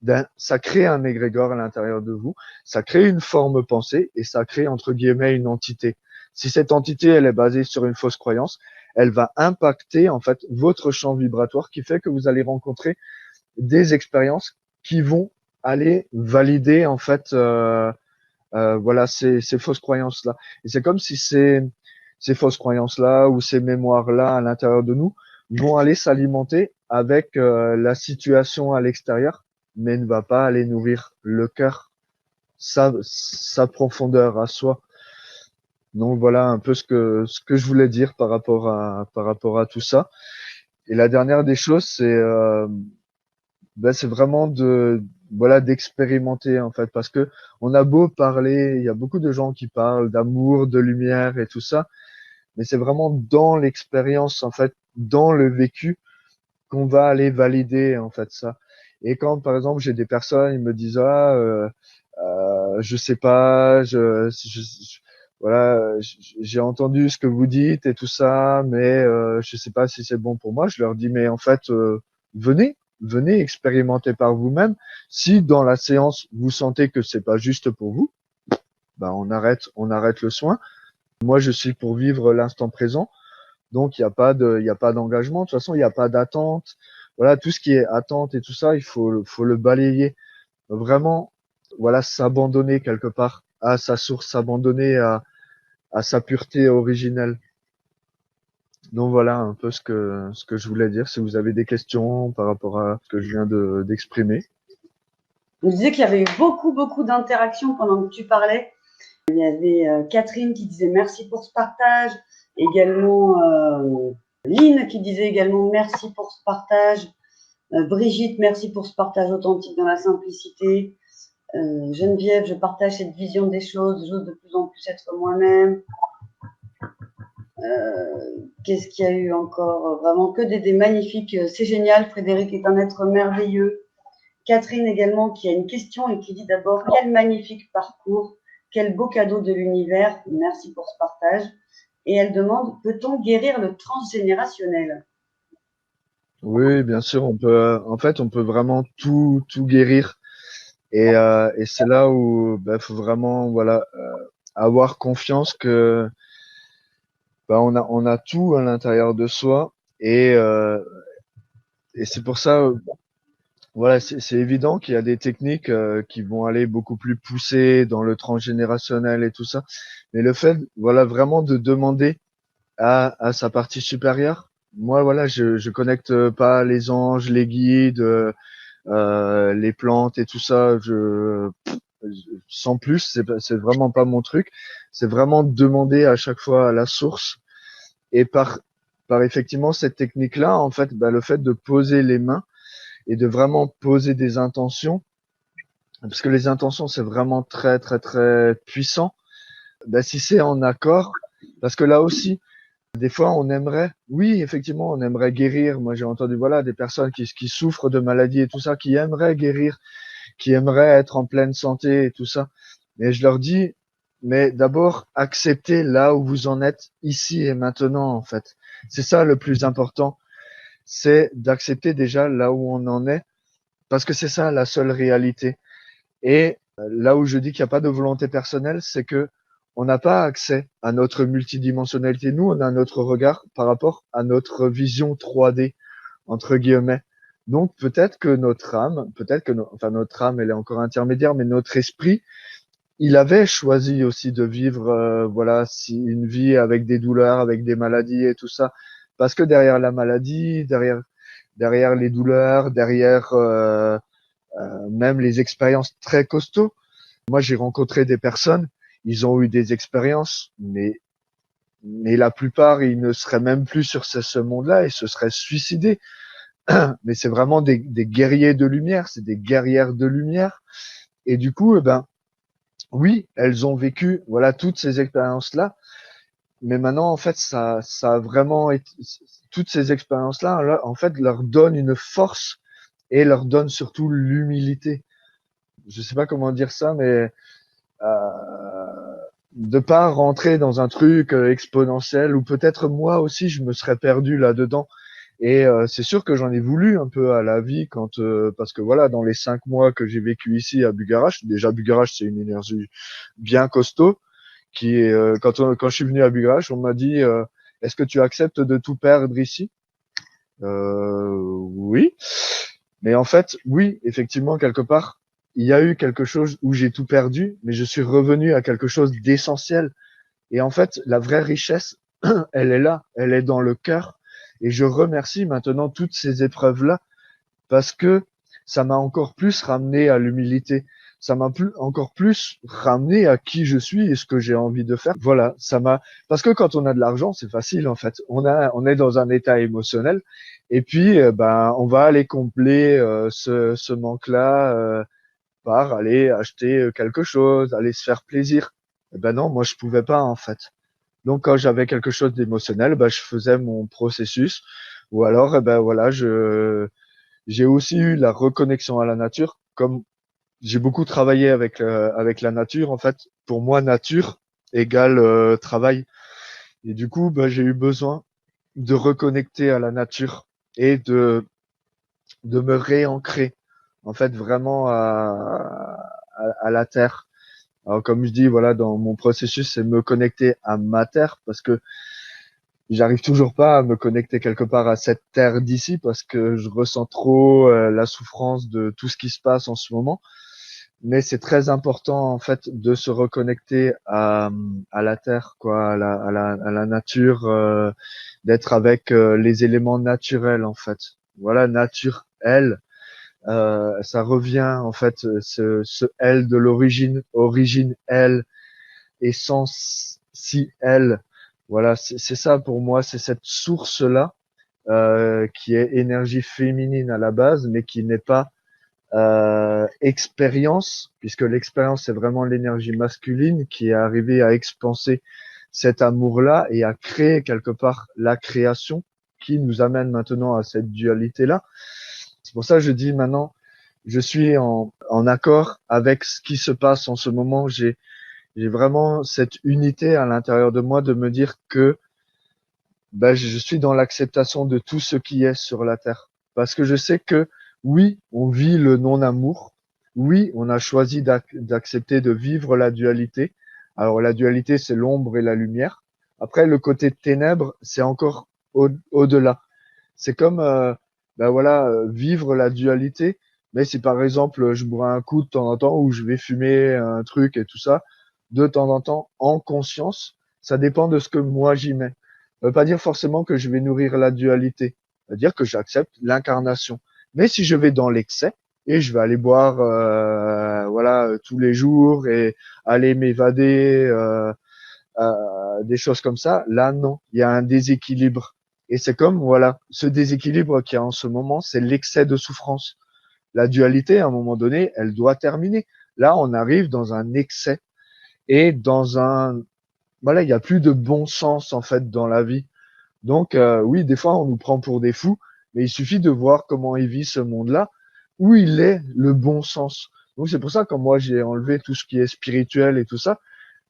B: ben, ça crée un égrégore à l'intérieur de vous, ça crée une forme pensée et ça crée entre guillemets une entité. Si cette entité elle est basée sur une fausse croyance, elle va impacter en fait votre champ vibratoire qui fait que vous allez rencontrer des expériences qui vont aller valider en fait voilà ces fausses croyances là. Et c'est comme si ces fausses croyances là ou ces mémoires là à l'intérieur de nous vont aller s'alimenter avec la situation à l'extérieur, mais ne va pas aller nourrir le cœur, sa profondeur à soi. Donc voilà un peu ce que je voulais dire par rapport à tout ça. Et la dernière des choses, c'est vraiment de voilà d'expérimenter en fait parce que on a beau parler, il y a beaucoup de gens qui parlent d'amour, de lumière et tout ça, mais c'est vraiment dans l'expérience en fait, dans le vécu qu'on va aller valider en fait ça. Et quand par exemple j'ai des personnes, ils me disent ah je sais pas, voilà, j'ai entendu ce que vous dites et tout ça, mais je sais pas si c'est bon pour moi. Je leur dis mais en fait venez, venez expérimenter par vous-même. Si dans la séance vous sentez que c'est pas juste pour vous, ben on arrête le soin. Moi je suis pour vivre l'instant présent. Donc il y a pas d'engagement. De toute façon, il n'y a pas d'attente. Voilà, tout ce qui est attente et tout ça, faut le balayer. Vraiment, voilà, s'abandonner quelque part à sa source, s'abandonner à sa pureté originelle. Donc voilà un peu ce que je voulais dire. Si vous avez des questions par rapport à ce que je viens d'exprimer.
A: On disait qu'il y avait eu beaucoup, beaucoup d'interactions pendant que tu parlais. Il y avait Catherine qui disait merci pour ce partage, également Lynn qui disait également merci pour ce partage, Brigitte, merci pour ce partage authentique dans la simplicité, Geneviève, je partage cette vision des choses, j'ose de plus en plus être moi-même. Qu'est-ce qu'il y a eu encore? Vraiment que des magnifiques, c'est génial, Frédéric est un être merveilleux. Catherine également qui a une question et qui dit d'abord quel magnifique parcours, quel beau cadeau de l'univers, merci pour ce partage. Et elle demande peut-on guérir le transgénérationnel?
B: Oui, bien sûr, on peut. En fait, on peut vraiment tout guérir. Et c'est là où faut vraiment voilà avoir confiance que on a tout à l'intérieur de soi et c'est pour ça voilà c'est évident qu'il y a des techniques qui vont aller beaucoup plus poussées dans le transgénérationnel et tout ça, mais le fait voilà vraiment de demander à sa partie supérieure. Moi voilà je connecte pas les anges, les guides, les plantes et tout ça. Sans plus, c'est vraiment pas mon truc. C'est vraiment demander à chaque fois à la source. Et par effectivement cette technique-là, en fait, le fait de poser les mains et de vraiment poser des intentions, parce que les intentions c'est vraiment très très très puissant. Si c'est en accord, parce que là aussi, des fois on aimerait, oui effectivement, on aimerait guérir. Moi j'ai entendu voilà des personnes qui souffrent de maladies et tout ça, qui aimeraient guérir, qui aimeraient être en pleine santé et tout ça. Mais je leur dis, mais d'abord, acceptez là où vous en êtes ici et maintenant, en fait. C'est ça le plus important. C'est d'accepter déjà là où on en est, parce que c'est ça la seule réalité. Et là où je dis qu'il n'y a pas de volonté personnelle, c'est que on n'a pas accès à notre multidimensionnalité. Nous, on a notre regard par rapport à notre vision 3D, entre guillemets. Donc peut-être que notre âme, enfin notre âme, elle est encore intermédiaire, mais notre esprit, il avait choisi aussi de vivre, voilà, si une vie avec des douleurs, avec des maladies et tout ça, parce que derrière la maladie, derrière les douleurs, derrière même les expériences très costauds. Moi, j'ai rencontré des personnes, ils ont eu des expériences, mais la plupart, ils ne seraient même plus sur ce monde-là et se seraient suicidés. Mais c'est vraiment des guerriers de lumière, c'est des guerrières de lumière. Et du coup, oui, elles ont vécu, voilà, toutes ces expériences-là. Mais maintenant, en fait, ça a vraiment été, toutes ces expériences-là, là, en fait, leur donnent une force et leur donnent surtout l'humilité. Je sais pas comment dire ça, mais de pas rentrer dans un truc exponentiel ou peut-être moi aussi je me serais perdu là-dedans. Et c'est sûr que j'en ai voulu un peu à la vie quand parce que voilà dans les 5 mois que j'ai vécu ici à Bugarach, déjà Bugarach c'est une énergie bien costaud qui est quand je suis venu à Bugarach on m'a dit est-ce que tu acceptes de tout perdre ici? Oui, mais en fait oui effectivement quelque part il y a eu quelque chose où j'ai tout perdu, mais je suis revenu à quelque chose d'essentiel. Et en fait, la vraie richesse, elle est là, elle est dans le cœur. Et je remercie maintenant toutes ces épreuves-là parce que ça m'a encore plus ramené à l'humilité. Ça m'a encore plus ramené à qui je suis et ce que j'ai envie de faire. Voilà, parce que quand on a de l'argent, c'est facile en fait. On est dans un état émotionnel et puis on va aller combler ce manque-là par aller acheter quelque chose, aller se faire plaisir. Eh ben non, moi je pouvais pas en fait. Donc quand j'avais quelque chose d'émotionnel, je faisais mon processus ou alors voilà, j'ai aussi eu la reconnexion à la nature comme j'ai beaucoup travaillé avec la nature en fait. Pour moi nature égale travail et du coup j'ai eu besoin de reconnecter à la nature et de me réancrer en fait vraiment à la terre. Alors comme je dis voilà dans mon processus c'est me connecter à ma terre parce que j'arrive toujours pas à me connecter quelque part à cette terre d'ici parce que je ressens trop la souffrance de tout ce qui se passe en ce moment. mais c'est très important en fait de se reconnecter à la terre, quoi, à la nature, d'être avec les éléments naturels en fait. Voilà, nature, elle, ça revient en fait ce elle de l'origine, origine elle, essence si elle. Voilà, c'est ça pour moi, c'est cette source là qui est énergie féminine à la base, mais qui n'est pas expérience, puisque l'expérience c'est vraiment l'énergie masculine qui est arrivée à expanser cet amour-là et à créer quelque part la création qui nous amène maintenant à cette dualité-là. C'est pour ça que je dis maintenant, je suis en accord avec ce qui se passe en ce moment. J'ai vraiment cette unité à l'intérieur de moi de me dire que ben, je suis dans l'acceptation de tout ce qui est sur la terre. Parce que je sais que oui, on vit le non-amour. Oui, on a choisi d'accepter de vivre la dualité. Alors la dualité, c'est l'ombre et la lumière. Après, le côté ténèbres, c'est encore au-delà. C'est comme ben voilà, vivre la dualité. Mais si par exemple, je bois un coup de temps en temps ou je vais fumer un truc et tout ça, de temps en temps, en conscience, ça dépend de ce que moi j'y mets. Ça veut pas dire forcément que je vais nourrir la dualité. Ça veut dire que j'accepte l'incarnation. Mais si je vais dans l'excès et je vais aller boire voilà tous les jours et aller m'évader des choses comme ça, là non, il y a un déséquilibre. Et c'est comme voilà, ce déséquilibre qu'il y a en ce moment, c'est l'excès de souffrance. La dualité, à un moment donné, elle doit terminer. Là, on arrive dans un excès et dans un voilà, il y a plus de bon sens en fait dans la vie. Donc oui, des fois on nous prend pour des fous, mais il suffit de voir comment il vit ce monde-là, où il est le bon sens. Donc c'est pour ça que quand moi j'ai enlevé tout ce qui est spirituel et tout ça,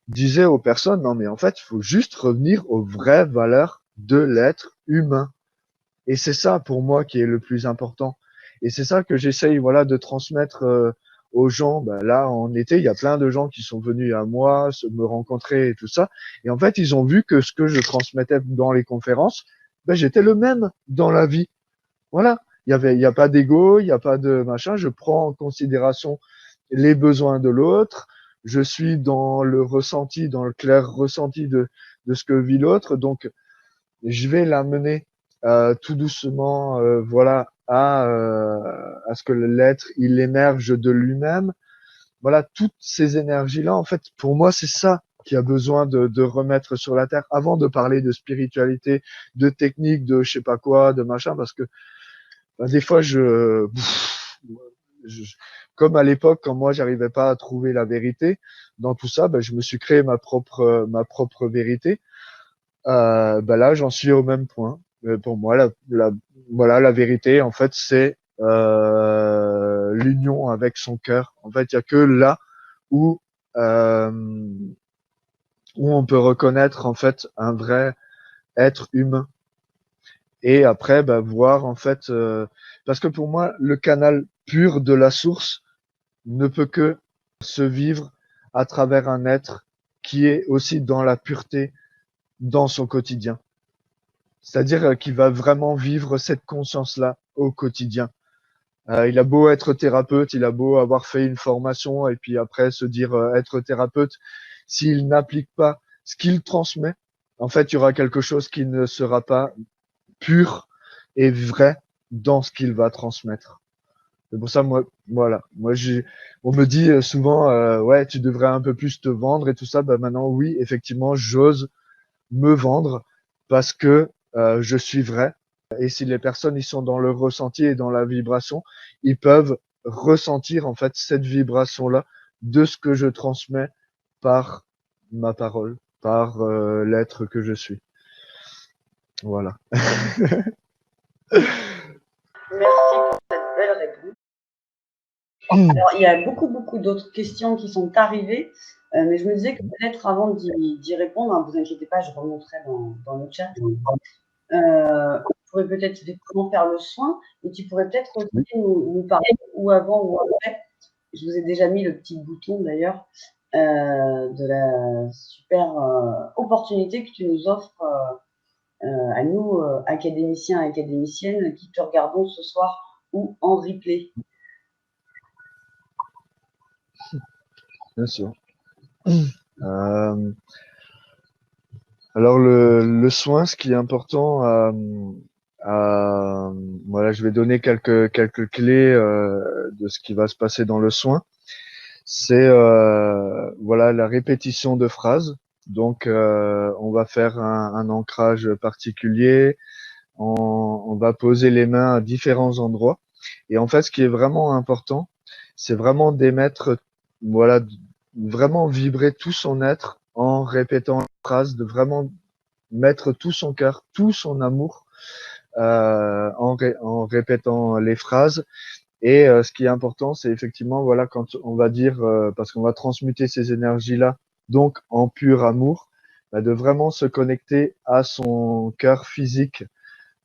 B: je disais aux personnes, non mais en fait, il faut juste revenir aux vraies valeurs de l'être humain. Et c'est ça pour moi qui est le plus important. Et c'est ça que j'essaye voilà de transmettre aux gens. Ben là, en été, il y a plein de gens qui sont venus à moi, me rencontrer et tout ça. Et en fait, ils ont vu que ce que je transmettais dans les conférences, ben, j'étais le même dans la vie. Voilà. Il y a pas d'ego, il y a pas de machin. Je prends en considération les besoins de l'autre. Je suis dans le ressenti, dans le clair ressenti de ce que vit l'autre. Donc, je vais l'amener tout doucement, voilà, à ce que l'être il émerge de lui-même. Voilà, toutes ces énergies-là, en fait, pour moi, c'est ça qui a besoin de remettre sur la terre avant de parler de spiritualité, de technique, de je sais pas quoi, de machin, parce que ben, des fois, je, comme à l'époque, quand moi, j'arrivais pas à trouver la vérité dans tout ça, ben, je me suis créé ma propre vérité. Bah là, j'en suis au même point. Pour moi, voilà, la vérité, en fait, c'est l'union avec son cœur. En fait, il y a que là où euh, où on peut reconnaître en fait un vrai être humain. Et après, bah, voir en fait, parce que pour moi, le canal pur de la source ne peut que se vivre à travers un être qui est aussi dans la pureté dans son quotidien. C'est-à-dire qu'il va vraiment vivre cette conscience-là au quotidien. Il a beau être thérapeute, il a beau avoir fait une formation et puis après se dire être thérapeute, s'il n'applique pas ce qu'il transmet, en fait, il y aura quelque chose qui ne sera pas pur et vrai dans ce qu'il va transmettre. C'est pour ça, moi, voilà. On me dit souvent, ouais, tu devrais un peu plus te vendre et tout ça. Ben maintenant, oui, effectivement, j'ose me vendre parce que je suis vrai. Et si les personnes ils sont dans le ressenti et dans la vibration, ils peuvent ressentir en fait cette vibration-là de ce que je transmets par ma parole, par l'être que je suis. Voilà.
A: Merci pour cette belle réponse. Alors, il y a beaucoup, beaucoup d'autres questions qui sont arrivées, mais je me disais que peut-être avant d'y répondre, hein, vous inquiétez pas, je remonterai dans le chat. On pourrait peut-être effectivement faire le soin, et tu pourrais peut-être aussi
B: Oui.
A: nous parler, ou avant ou après. Je vous ai déjà mis le petit bouton d'ailleurs de la super opportunité que tu nous offres à nous, académiciens et académiciennes, qui te regardons ce soir ou en replay.
B: bien sûr. Euh, alors le soin, ce qui est important, à- voilà, je vais donner quelques clés de ce qui va se passer dans le soin. C'est voilà la répétition de phrases. Donc on va faire un ancrage particulier. On va poser les mains à différents endroits. Et en fait, ce qui est vraiment important, c'est vraiment d'émettre, voilà, vraiment vibrer tout son être en répétant la phrase, de vraiment mettre tout son cœur, tout son amour en répétant les phrases. Et ce qui est important, c'est effectivement, voilà, quand on va dire, parce qu'on va transmuter ces énergies-là, donc en pur amour, bah, de vraiment se connecter à son cœur physique.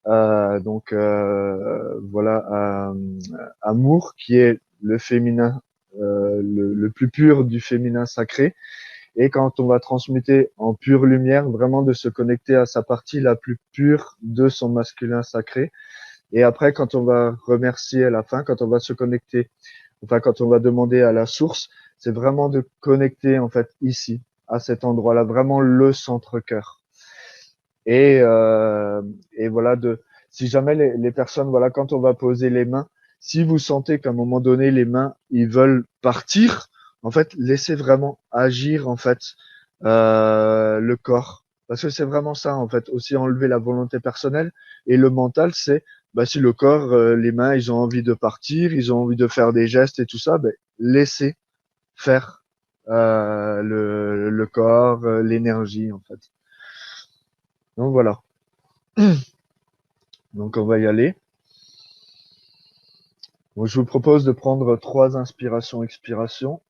B: Donc voilà, amour qui est le féminin, le plus pur du féminin sacré. Et quand on va transmuter en pure lumière, vraiment de se connecter à sa partie la plus pure de son masculin sacré. Et après, quand on va remercier à la fin, quand on va se connecter, enfin quand on va demander à la source, c'est vraiment de connecter en fait ici, à cet endroit-là, vraiment le centre cœur. Et, euh, et voilà, si jamais les personnes, voilà, quand on va poser les mains, si vous sentez qu'à un moment donné les mains ils veulent partir, en fait, laissez vraiment agir en fait le corps, parce que c'est vraiment ça en fait, aussi enlever la volonté personnelle et le mental, c'est bah, si le corps, les mains, ils ont envie de partir, ils ont envie de faire des gestes et tout ça, ben laissez faire le corps, l'énergie en fait. Donc voilà. Donc on va y aller. Donc, je vous propose de prendre 3 inspirations-expirations.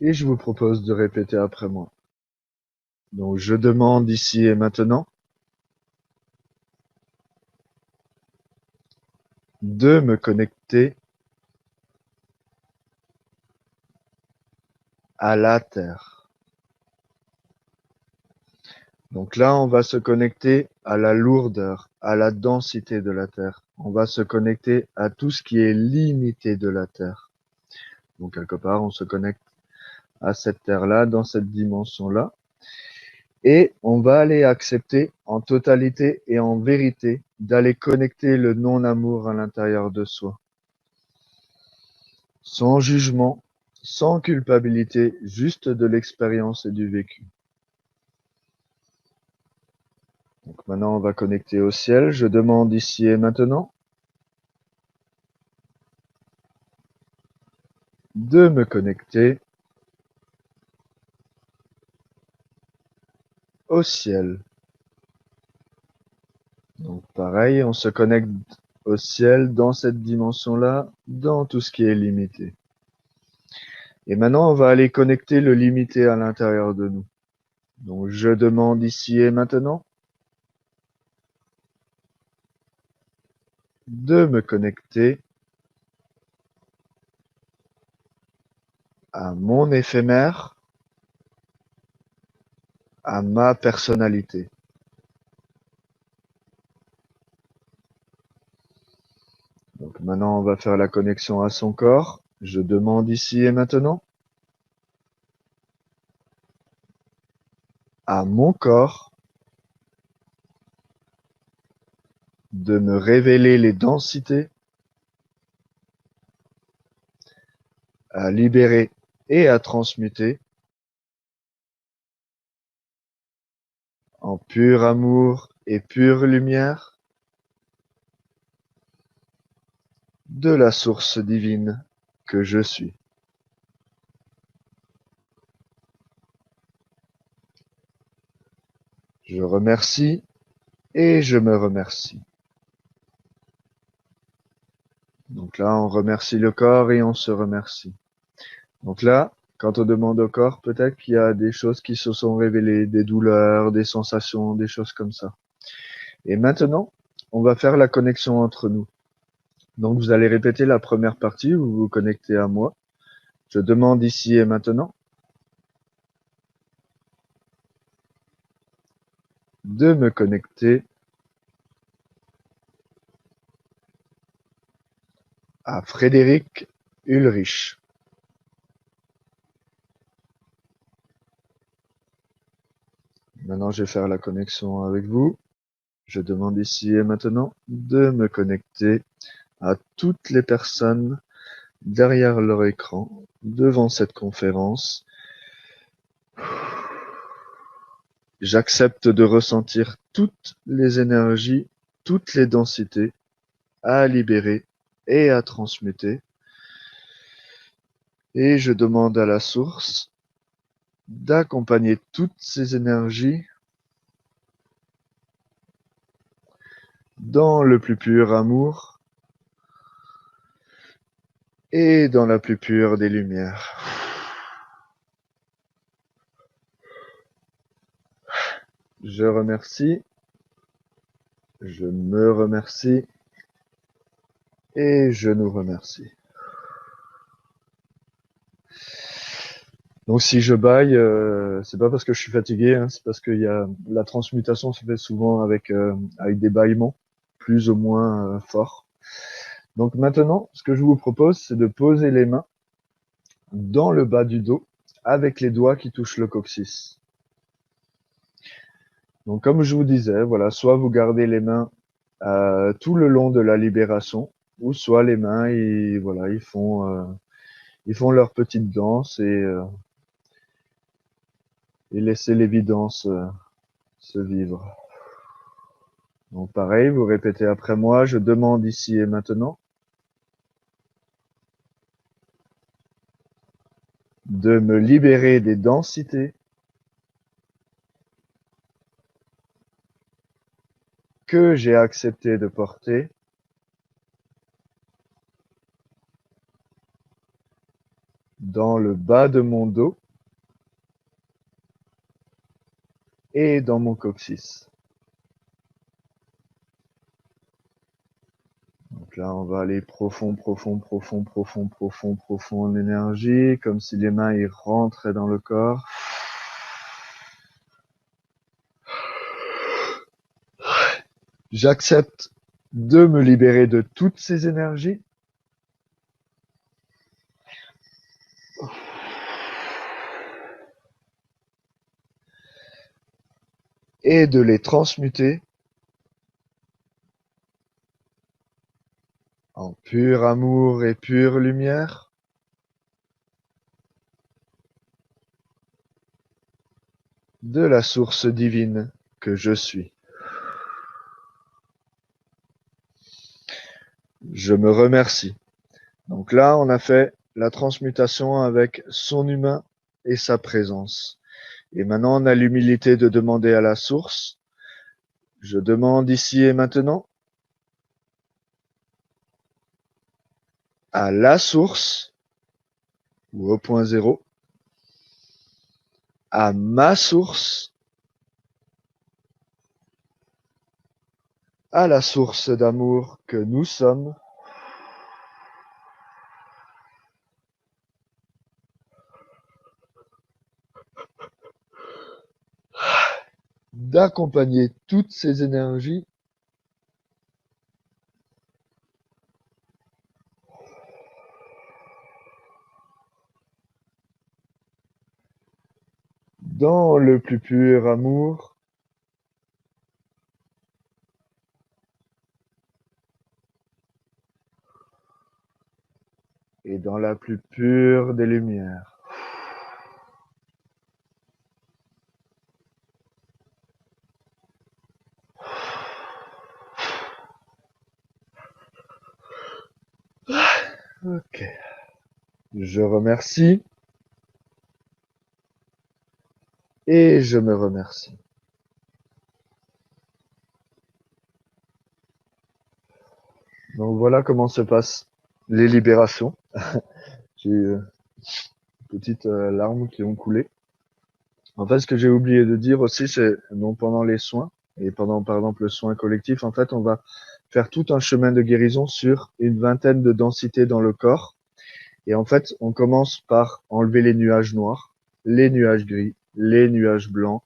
B: Et je vous propose de répéter après moi. Donc je demande ici et maintenant de me connecter à la Terre. Donc là, on va se connecter à la lourdeur, à la densité de la Terre. On va se connecter à tout ce qui est limité de la Terre. Donc quelque part, on se connecte à cette Terre-là, dans cette dimension-là. Et on va aller accepter en totalité et en vérité d'aller connecter le non-amour à l'intérieur de soi. Sans jugement, sans culpabilité, juste de l'expérience et du vécu. Donc maintenant, on va connecter au ciel. Je demande ici et maintenant de me connecter au ciel. Donc pareil, on se connecte au ciel dans cette dimension-là, dans tout ce qui est limité. Et maintenant, on va aller connecter le limité à l'intérieur de nous. Donc je demande ici et maintenant de me connecter à mon éphémère, à ma personnalité. Donc maintenant, on va faire la connexion à son corps. Je demande ici et maintenant à mon corps de me révéler les densités, à libérer et à transmuter en pur amour et pure lumière de la source divine que je suis. Je remercie et je me remercie. Donc là, on remercie le corps et on se remercie. Donc là, quand on demande au corps, peut-être qu'il y a des choses qui se sont révélées, des douleurs, des sensations, des choses comme ça. Et maintenant, on va faire la connexion entre nous. Donc vous allez répéter la première partie, vous vous connectez à moi. Je demande ici et maintenant de me connecter à Frédéric Ulrich. Maintenant, je vais faire la connexion avec vous. Je demande ici et maintenant de me connecter à toutes les personnes derrière leur écran, devant cette conférence. J'accepte de ressentir toutes les énergies, toutes les densités à libérer et à transmuter. Et je demande à la source d'accompagner toutes ces énergies dans le plus pur amour et dans la plus pure des lumières. Je remercie, je me remercie et je nous remercie. Donc si je baille, c'est pas parce que je suis fatigué, hein, c'est parce que la transmutation se fait souvent avec des bâillements plus ou moins forts. Donc maintenant, ce que je vous propose, c'est de poser les mains dans le bas du dos avec les doigts qui touchent le coccyx. Donc comme je vous disais, voilà, soit vous gardez les mains tout le long de la libération, ou soit les mains, voilà, ils font leur petite danse et laissez l'évidence se vivre. Donc pareil, vous répétez après moi, je demande ici et maintenant de me libérer des densités que j'ai accepté de porter dans le bas de mon dos et dans mon coccyx. Donc là, on va aller profond, profond, profond, profond, profond, profond en énergie, comme si les mains y rentraient dans le corps. J'accepte de me libérer de toutes ces énergies. Et de les transmuter en pur amour et pure lumière. De la source divine que je suis. Je me remercie. Donc là, on a fait la transmutation avec son humain et sa présence. Et maintenant, on a l'humilité de demander à la source. Je demande ici et maintenant à la source, ou au point zéro, à ma source, à la source d'amour que nous sommes, d'accompagner toutes ces énergies dans le plus pur amour et dans la plus pure des lumières. Ok. Je remercie et je me remercie. Donc voilà comment se passe les libérations. J'ai eu petites larmes qui ont coulé. En fait, ce que j'ai oublié de dire aussi, c'est donc pendant les soins et pendant, par exemple, le soin collectif, en fait, on va faire tout un chemin de guérison sur une vingtaine de densités dans le corps. Et en fait, on commence par enlever les nuages noirs, les nuages gris, les nuages blancs,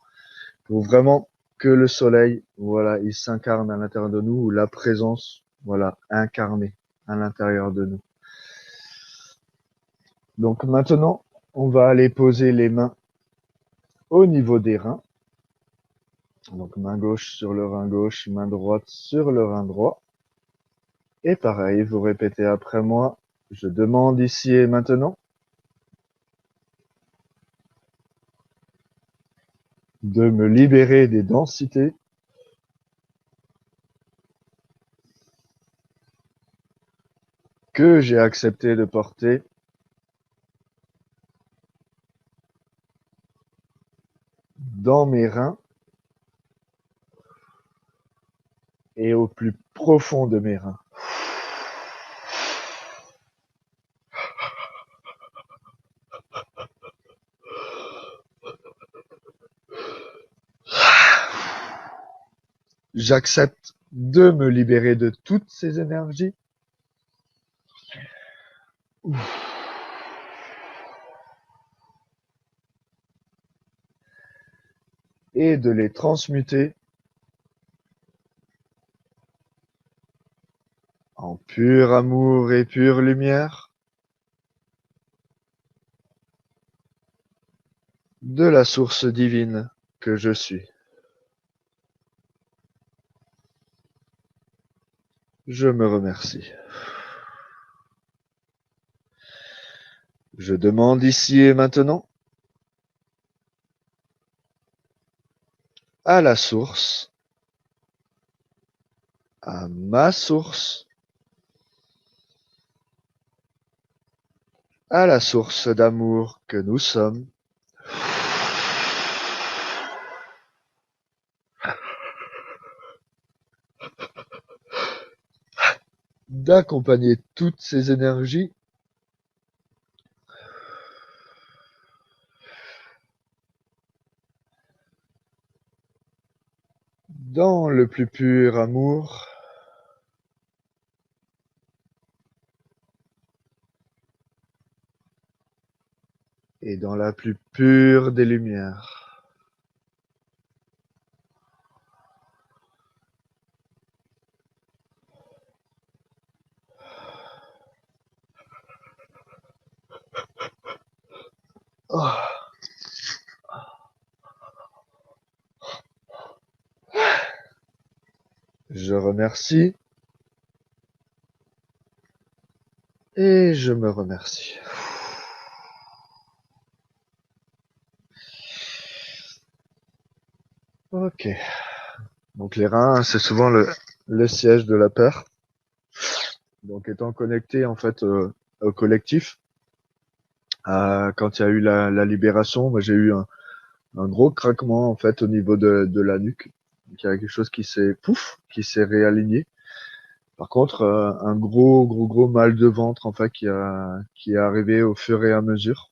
B: pour vraiment que le soleil, voilà, il s'incarne à l'intérieur de nous, ou la présence, voilà, incarnée à l'intérieur de nous. Donc maintenant, on va aller poser les mains au niveau des reins. Donc main gauche sur le rein gauche, main droite sur le rein droit. Et pareil, vous répétez après moi. Je demande ici et maintenant de me libérer des densités que j'ai accepté de porter dans mes reins et au plus profond de mes reins. J'accepte de me libérer de toutes ces énergies et de les transmuter en pur amour et pure lumière de la source divine que je suis. Je me remercie. Je demande ici et maintenant à la source, à ma source, à la source d'amour que nous sommes, d'accompagner toutes ces énergies dans le plus pur amour et dans la plus pure des lumières. Oh. Je remercie et je me remercie. Ok. Donc les reins, c'est souvent le siège de la peur. Donc étant connecté en fait au collectif, quand il y a eu la libération, moi j'ai eu un gros craquement en fait au niveau de la nuque. Donc, il y a quelque chose qui s'est réaligné. Par contre, un gros mal de ventre en fait qui est arrivé au fur et à mesure.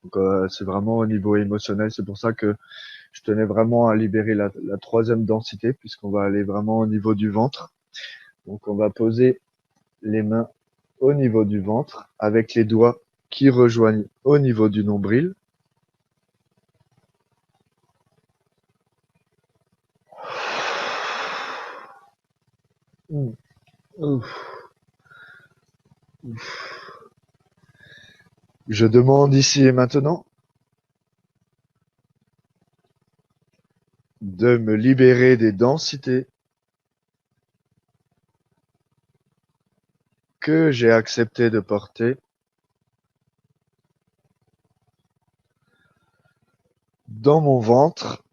B: Donc c'est vraiment au niveau émotionnel. C'est pour ça que je tenais vraiment à libérer la troisième densité puisqu'on va aller vraiment au niveau du ventre. Donc on va poser les mains au niveau du ventre avec les doigts qui rejoignent au niveau du nombril. Je demande ici et maintenant de me libérer des densités que j'ai accepté de porter dans mon ventre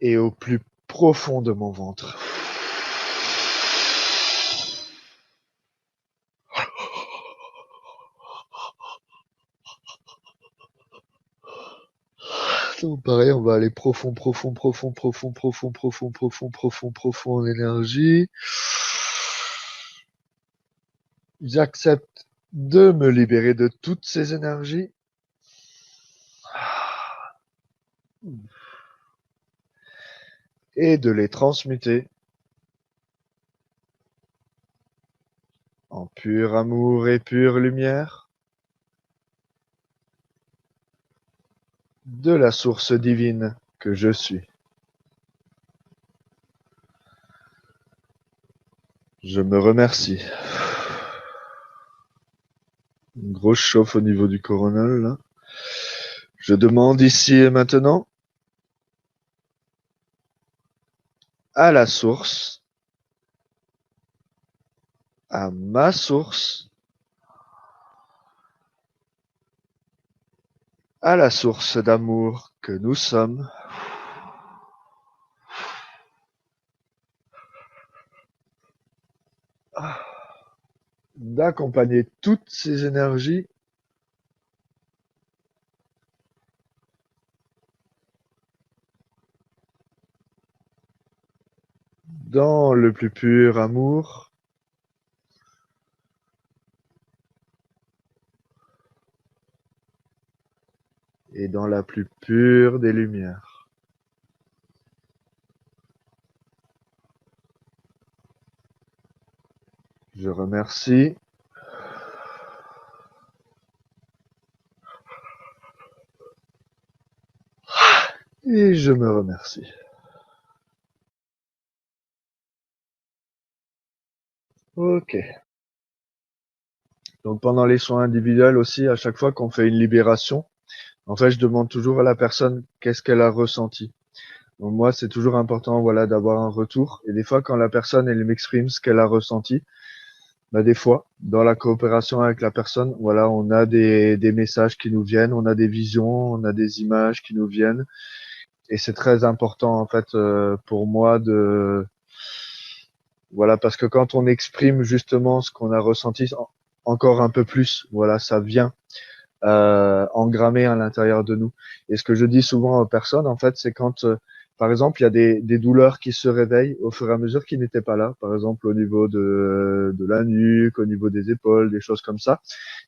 B: et au plus profond de mon ventre. Donc pareil, on va aller profond en énergie. J'accepte de me libérer de toutes ces énergies et de les transmuter en pur amour et pure lumière de la source divine que je suis. Je me remercie. Une grosse chauffe au niveau du coronal, là. Je demande ici et maintenant à la source, à ma source, à la source d'amour que nous sommes, d'accompagner toutes ces énergies dans le plus pur amour et dans la plus pure des lumières. Je remercie et je me remercie. Ok. Donc pendant les soins individuels aussi, à chaque fois qu'on fait une libération, en fait, je demande toujours à la personne qu'est-ce qu'elle a ressenti. Donc moi, c'est toujours important, voilà, d'avoir un retour. Et des fois, quand la personne, elle m'exprime ce qu'elle a ressenti, bah, des fois, dans la coopération avec la personne, voilà, on a des messages qui nous viennent, on a des visions, on a des images qui nous viennent. Et c'est très important, en fait, pour moi voilà, parce que quand on exprime justement ce qu'on a ressenti encore un peu plus, voilà, ça vient engrammé à l'intérieur de nous. Et ce que je dis souvent aux personnes, en fait, c'est quand, par exemple, il y a des douleurs qui se réveillent au fur et à mesure qui n'étaient pas là, par exemple au niveau de la nuque, au niveau des épaules, des choses comme ça,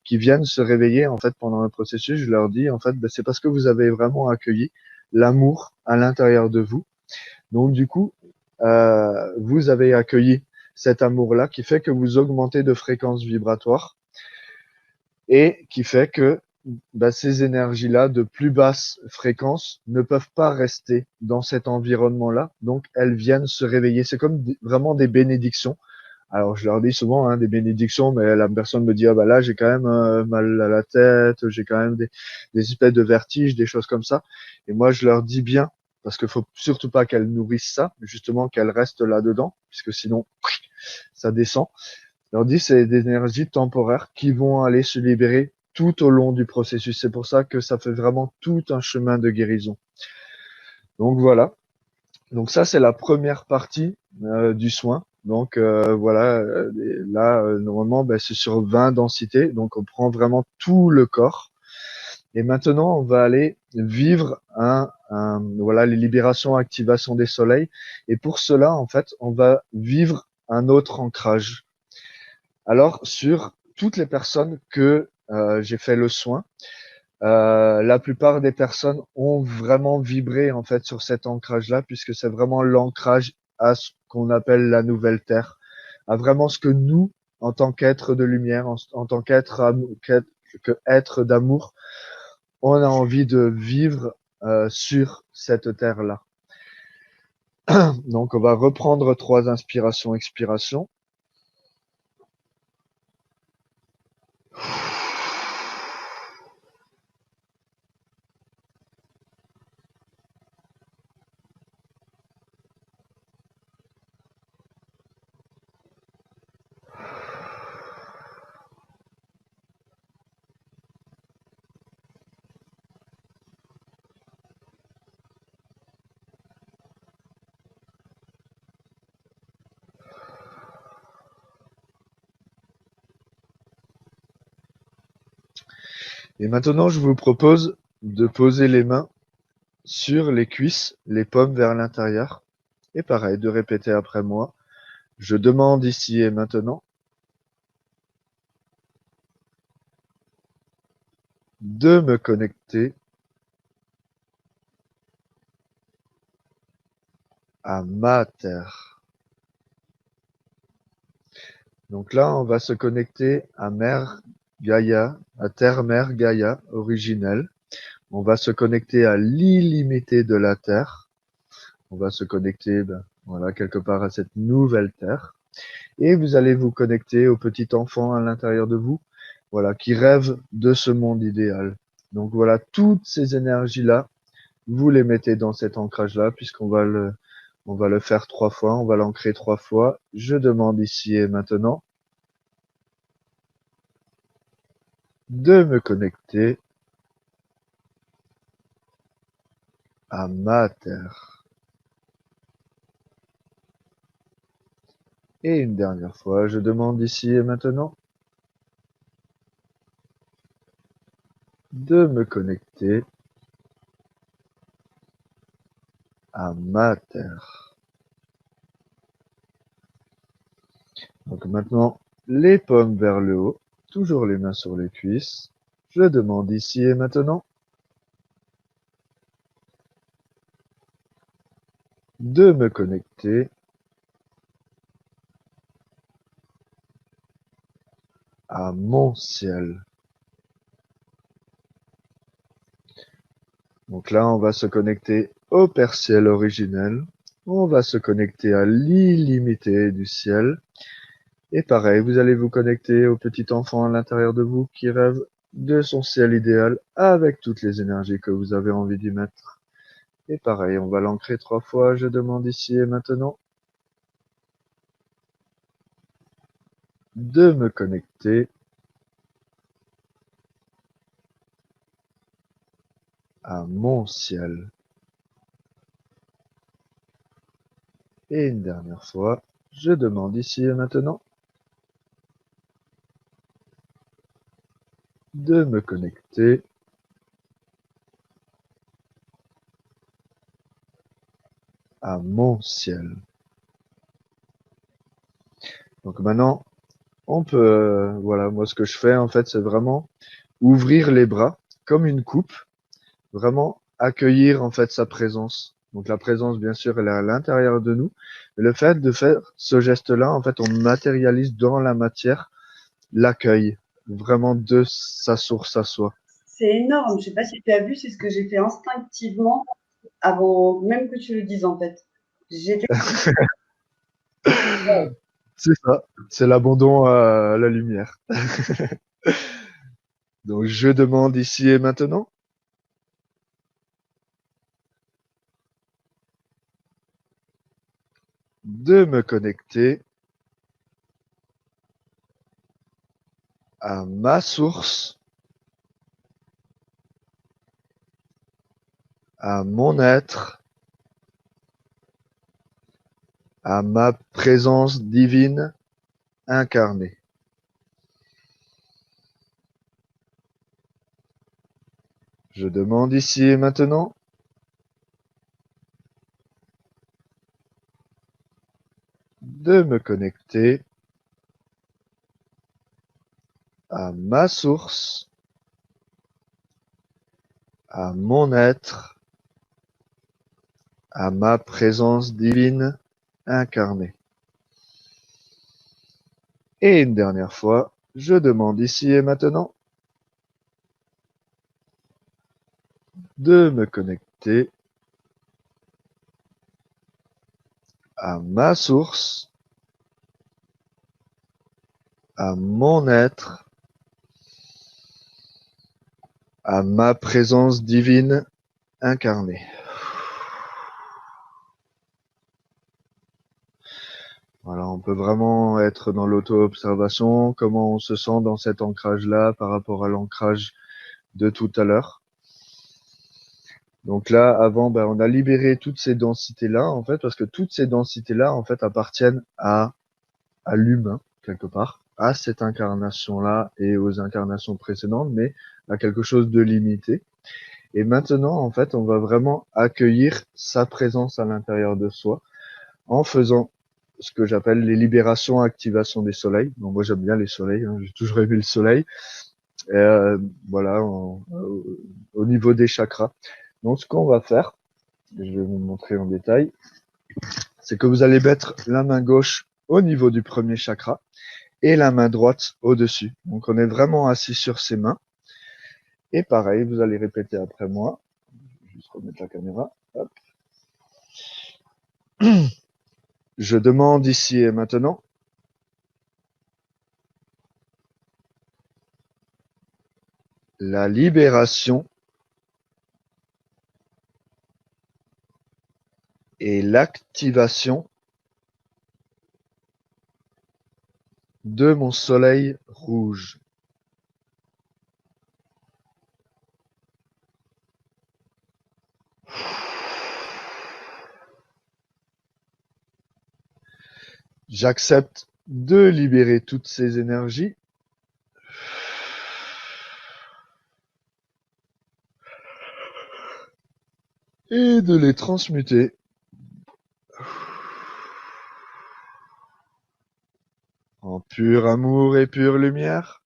B: qui viennent se réveiller en fait pendant un processus. Je leur dis en fait, ben, c'est parce que vous avez vraiment accueilli l'amour à l'intérieur de vous. Donc du coup, vous avez accueilli cet amour-là qui fait que vous augmentez de fréquence vibratoire et qui fait que bah, ces énergies-là de plus basse fréquence ne peuvent pas rester dans cet environnement-là. Donc, elles viennent se réveiller. C'est comme vraiment des bénédictions. Alors, je leur dis souvent hein, des bénédictions, mais la personne me dit, ah bah là, j'ai quand même mal à la tête, j'ai quand même des espèces de vertiges, des choses comme ça. Et moi, je leur dis bien, parce qu'il faut surtout pas qu'elles nourrissent ça, mais justement qu'elles restent là-dedans, puisque sinon, ça descend. Je leur dis, c'est des énergies temporaires qui vont aller se libérer tout au long du processus. C'est pour ça que ça fait vraiment tout un chemin de guérison. Donc voilà. Donc ça, c'est la première partie du soin. Donc voilà, là, normalement, ben, c'est sur 20 densités. Donc on prend vraiment tout le corps. Et maintenant, on va aller vivre voilà, les libérations, activation des soleils. Et pour cela, en fait, on va vivre un autre ancrage. Alors, sur toutes les personnes que j'ai fait le soin, la plupart des personnes ont vraiment vibré en fait sur cet ancrage-là, puisque c'est vraiment l'ancrage à ce qu'on appelle la nouvelle Terre, à vraiment ce que nous, en tant qu'être de lumière, en tant qu'être d'amour, on a envie de vivre sur cette Terre-là. Donc, on va reprendre 3 inspirations, expirations. Et maintenant, je vous propose de poser les mains sur les cuisses, les paumes vers l'intérieur. Et pareil, de répéter après moi. Je demande ici et maintenant de me connecter à ma Terre. Donc là, on va se connecter à Mère Gaïa, à Terre-Mère Gaïa originelle. On va se connecter à l'illimité de la Terre. On va se connecter, voilà, quelque part à cette nouvelle Terre. Et vous allez vous connecter au petit enfant à l'intérieur de vous, voilà, qui rêve de ce monde idéal. Donc voilà, toutes ces énergies-là, vous les mettez dans cet ancrage-là, on va le faire 3 fois, on va l'ancrer 3 fois. Je demande ici et maintenant de me connecter à ma Terre. Et une dernière fois, je demande ici et maintenant de me connecter à ma Terre. Donc maintenant, les paumes vers le haut, toujours les mains sur les cuisses. Je demande ici et maintenant de me connecter à mon ciel. Donc là, on va se connecter au Père Ciel originel. On va se connecter à l'illimité du ciel. Et pareil, vous allez vous connecter au petit enfant à l'intérieur de vous qui rêve de son ciel idéal avec toutes les énergies que vous avez envie d'y mettre. Et pareil, on va l'ancrer 3 fois. Je demande ici et maintenant de me connecter à mon ciel. Et une dernière fois, je demande ici et maintenant de me connecter à mon ciel. Donc maintenant, on peut, voilà, moi ce que je fais en fait, c'est vraiment ouvrir les bras comme une coupe, vraiment accueillir en fait sa présence. Donc la présence, bien sûr, elle est à l'intérieur de nous. Mais le fait de faire ce geste-là, en fait, on matérialise dans la matière l'accueil, vraiment de sa source à soi.
A: C'est énorme. Je sais pas si tu as vu, c'est ce que j'ai fait instinctivement avant même que tu le dises en fait. J'étais
B: C'est ça, c'est l'abandon à la lumière. Donc je demande ici et maintenant de me connecter à ma source, à mon être, à ma présence divine incarnée. Je demande ici et maintenant de me connecter à ma source, à mon être, à ma présence divine incarnée. Et une dernière fois, je demande ici et maintenant de me connecter à ma source, à mon être, à ma présence divine incarnée. Voilà, on peut vraiment être dans l'auto-observation, comment on se sent dans cet ancrage-là par rapport à l'ancrage de tout à l'heure. Donc là, avant, on a libéré toutes ces densités-là, en fait, parce que toutes ces densités-là, en fait, appartiennent à l'humain, quelque part, à cette incarnation-là et aux incarnations précédentes, mais à quelque chose de limité. Et maintenant, en fait, on va vraiment accueillir sa présence à l'intérieur de soi en faisant ce que j'appelle les libérations, activations des soleils. Donc moi, j'aime bien les soleils, hein, j'ai toujours aimé le soleil. Et voilà, au niveau des chakras. Donc, ce qu'on va faire, je vais vous montrer en détail, c'est que vous allez mettre la main gauche au niveau du premier chakra et la main droite au-dessus. Donc, on est vraiment assis sur ses mains. Et pareil, vous allez répéter après moi. Je vais juste remettre la caméra. Hop. Je demande ici et maintenant la libération et l'activation de mon soleil rouge. J'accepte de libérer toutes ces énergies et de les transmuter en pur amour et pure lumière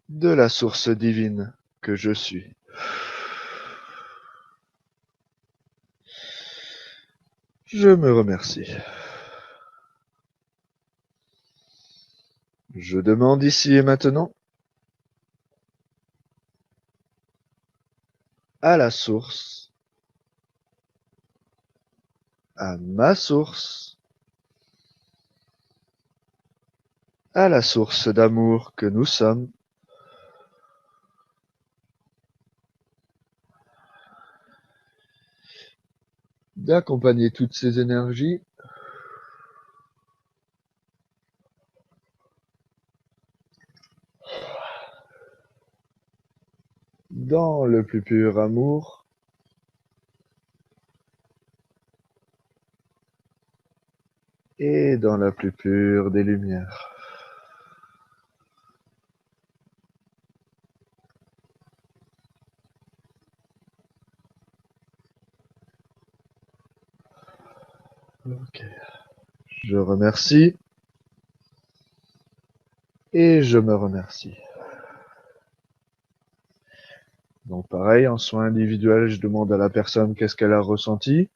B: de la source divine que je suis. Je me remercie. Je demande ici et maintenant à la source, à ma source, à la source d'amour que nous sommes, d'accompagner toutes ces énergies dans le plus pur amour et dans la plus pure des lumières. Ok. Je remercie et je me remercie. Donc pareil, en soin individuel, je demande à la personne qu'est-ce qu'elle a ressenti.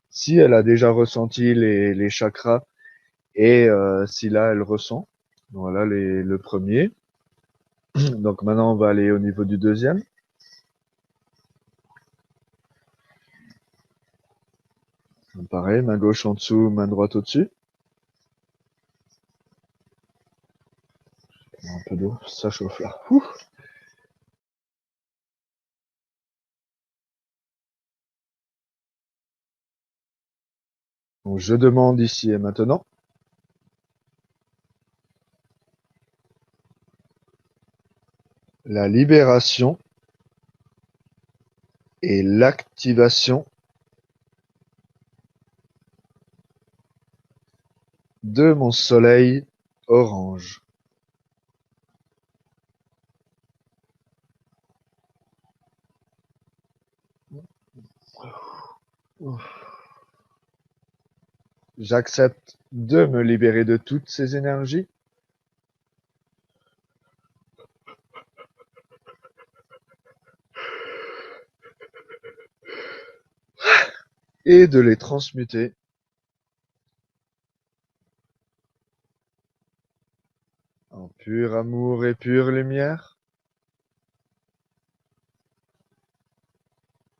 B: Si elle a déjà ressenti les chakras et si là elle ressent, voilà le premier. Donc maintenant on va aller au niveau du deuxième. Donc, pareil, main gauche en dessous, main droite au-dessus. Un peu d'eau, ça chauffe là. Ouh. Donc je demande ici et maintenant la libération et l'activation de mon soleil orange. J'accepte de me libérer de toutes ces énergies et de les transmuter en pur amour et pure lumière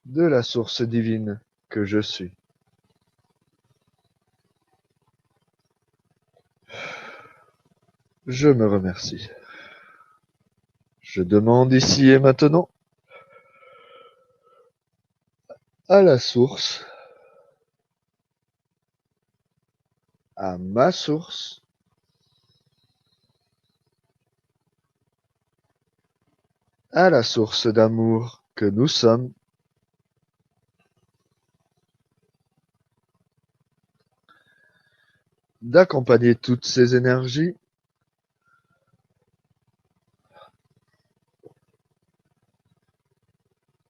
B: de la source divine que je suis. Je me remercie. Je demande ici et maintenant à la source, à ma source, à la source d'amour que nous sommes, d'accompagner toutes ces énergies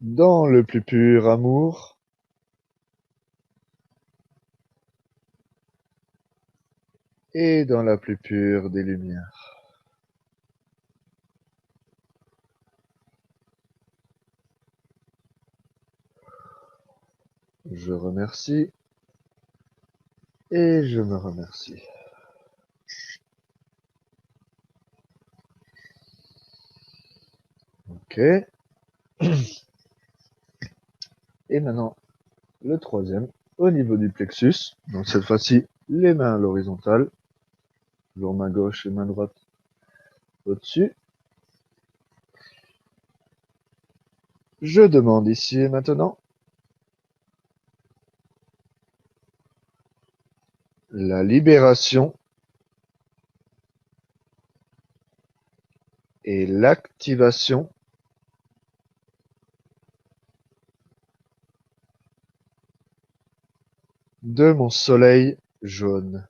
B: dans le plus pur amour et dans la plus pure des lumières. Je remercie et je me remercie. Ok. Et maintenant, le troisième, au niveau du plexus. Donc cette fois-ci, les mains à l'horizontale. Toujours main gauche et main droite au-dessus. Je demande ici et maintenant la libération et l'activation de mon soleil jaune.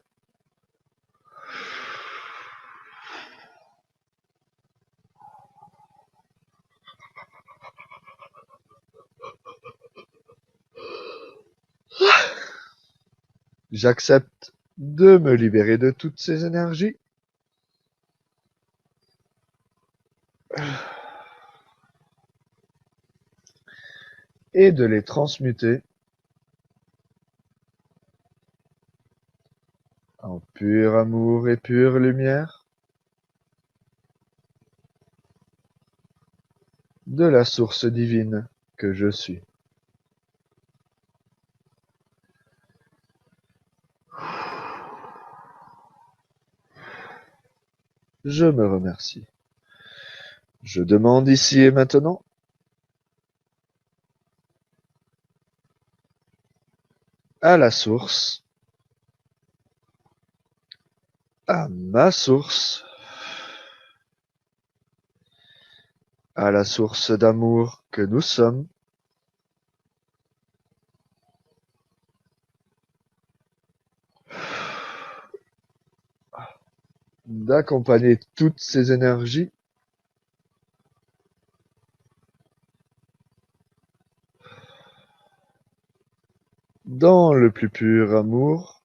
B: J'accepte de me libérer de toutes ces énergies. Et de les transmuter en pur amour et pure lumière de la source divine que je suis. Je me remercie. Je demande ici et maintenant à la source, à ma source, à la source d'amour que nous sommes, d'accompagner toutes ces énergies dans le plus pur amour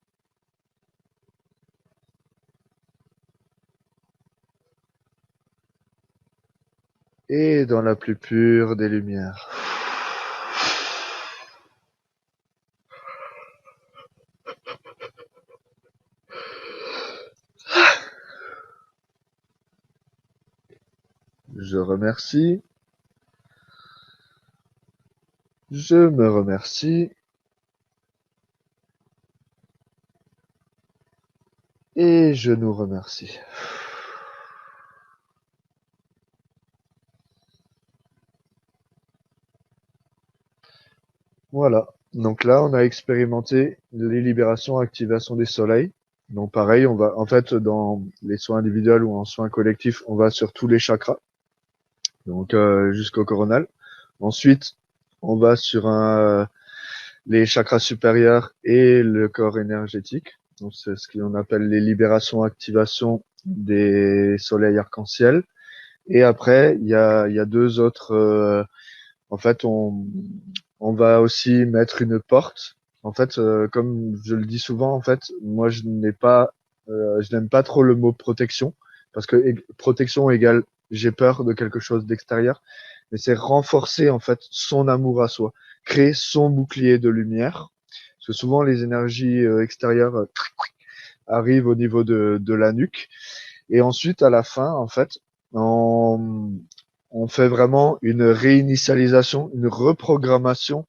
B: et dans la plus pure des lumières. Je remercie, je me remercie et je nous remercie. Voilà. Donc là, on a expérimenté les libérations, activation des soleils. Donc pareil, on va, en fait, dans les soins individuels ou en soins collectifs, on va sur tous les chakras. Donc jusqu'au coronal. Ensuite, on va sur les chakras supérieurs et le corps énergétique. Donc c'est ce qu'on appelle les libérations, activations des soleils arc-en-ciel. Et après, il y a deux autres. En fait, on va aussi mettre une porte. En fait, comme je le dis souvent, en fait, moi je n'aime pas trop le mot protection parce que protection égale j'ai peur de quelque chose d'extérieur, mais c'est renforcer en fait son amour à soi, créer son bouclier de lumière. Parce que souvent les énergies extérieures arrivent au niveau de la nuque et ensuite à la fin, en fait, on, on fait vraiment une réinitialisation, une reprogrammation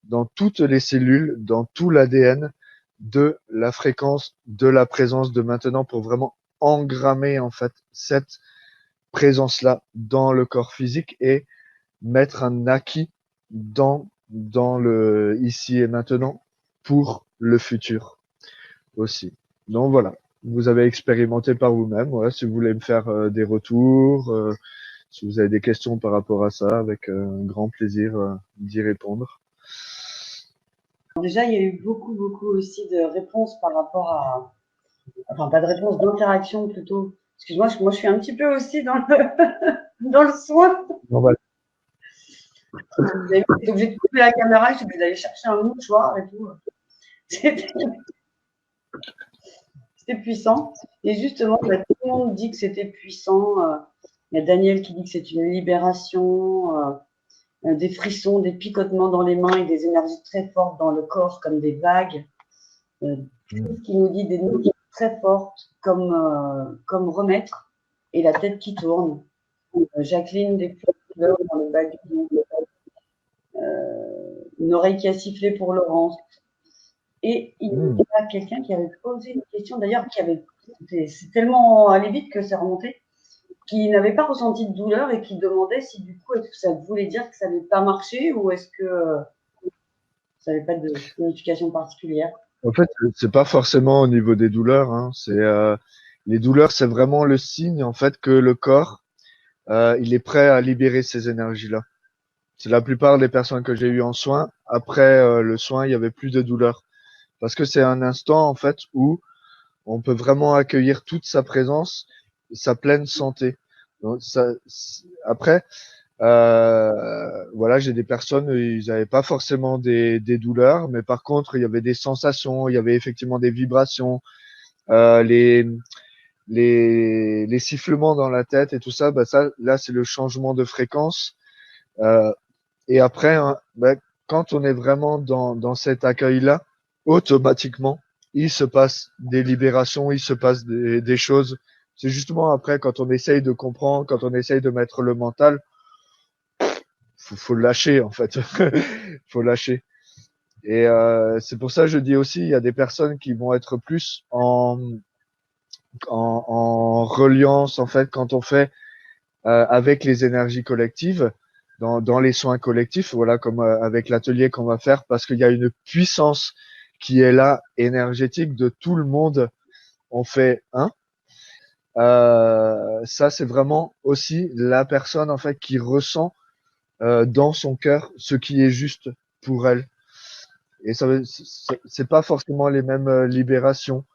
B: dans toutes les cellules, dans tout l'ADN de la fréquence de la présence de maintenant pour vraiment engrammer en fait cette présence-là dans le corps physique et mettre un acquis dans le ici et maintenant pour le futur aussi. Donc voilà, vous avez expérimenté par vous-même. Voilà, si vous voulez me faire des retours, si vous avez des questions par rapport à ça, avec un grand plaisir d'y répondre.
A: Déjà, il y a eu beaucoup, beaucoup aussi de réponses par rapport à, enfin, pas de réponses, d'interaction plutôt. Excuse-moi, moi, je suis un petit peu aussi dans le, dans le soin.
B: Bon, bah,
A: Vous avez été obligé de couper la caméra, je suis d'aller chercher un mouchoir et tout. C'était c'était puissant. Et justement, bah, tout le monde dit que c'était puissant. Il y a Daniel qui dit que c'est une libération, des frissons, des picotements dans les mains et des énergies très fortes dans le corps, comme des vagues.
B: Mm.
A: Qui nous dit des notions très fortes, comme remettre et la tête qui tourne. Jacqueline, des fleurs dans le bas du dos, une oreille qui a sifflé pour Laurence. Et il
B: Mm.
A: y a quelqu'un qui avait posé une question, d'ailleurs, c'est tellement allé vite que c'est remonté, qui n'avait pas ressenti de douleur et qui demandait si du coup, est-ce que ça voulait dire que ça n'avait pas marché ou est-ce que ça n'avait pas de signification particulière.
B: En fait, c'est pas forcément au niveau des douleurs, hein. C'est les douleurs, c'est vraiment le signe en fait que le corps, il est prêt à libérer ces énergies-là. C'est la plupart des personnes que j'ai eues en soins. Après le soin, il y avait plus de douleur parce que c'est un instant en fait où on peut vraiment accueillir toute sa présence, sa pleine santé. Donc, après, voilà, j'ai des personnes, ils n'avaient pas forcément des douleurs, mais par contre, il y avait des sensations, il y avait effectivement des vibrations, euh, les, les sifflements dans la tête et tout ça. Bah ça, là, c'est le changement de fréquence. Euh, et après, hein, bah, quand on est vraiment dans cet accueil-là, automatiquement, il se passe des libérations, il se passe des choses. C'est justement après, quand on essaye de comprendre, quand on essaye de mettre le mental, faut le lâcher en fait. Faut lâcher. Et c'est pour ça que je dis aussi, il y a des personnes qui vont être plus en reliance en fait quand on fait avec les énergies collectives, dans les soins collectifs, voilà, comme avec l'atelier qu'on va faire, parce qu'il y a une puissance qui est là, énergétique de tout le monde. On fait un. Ça, c'est vraiment aussi la personne en fait qui ressent dans son cœur ce qui est juste pour elle. Et ça, c'est pas forcément les mêmes libérations.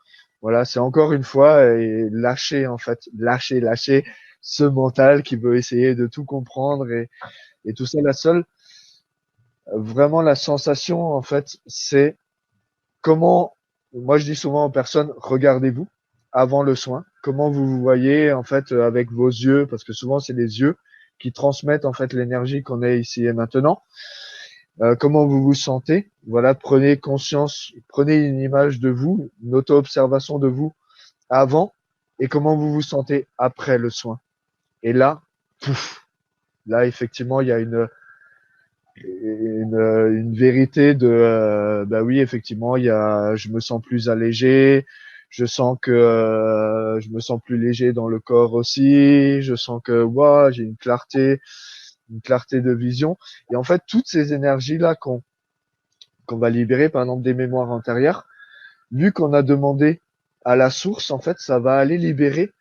B: Voilà, c'est encore une fois et lâcher en fait, lâcher ce mental qui veut essayer de tout comprendre et tout ça. La seule, vraiment la sensation en fait, c'est comment. Moi, je dis souvent aux personnes, regardez-vous avant le soin. Comment vous vous voyez en fait avec vos yeux, parce que souvent c'est les yeux qui transmettent en fait l'énergie qu'on est ici et maintenant. Comment vous vous sentez. Voilà, prenez conscience, prenez une image de vous, une auto-observation de vous avant et comment vous vous sentez après le soin. Et là, pouf, là effectivement, il y a une vérité de, bah oui, effectivement, je me sens plus allégé, je sens que je me sens plus léger dans le corps aussi, je sens que wow, j'ai une clarté de vision. Et en fait, toutes ces énergies là qu'on va libérer, par exemple des mémoires antérieures, vu qu'on a demandé à la source, en fait, ça va aller libérer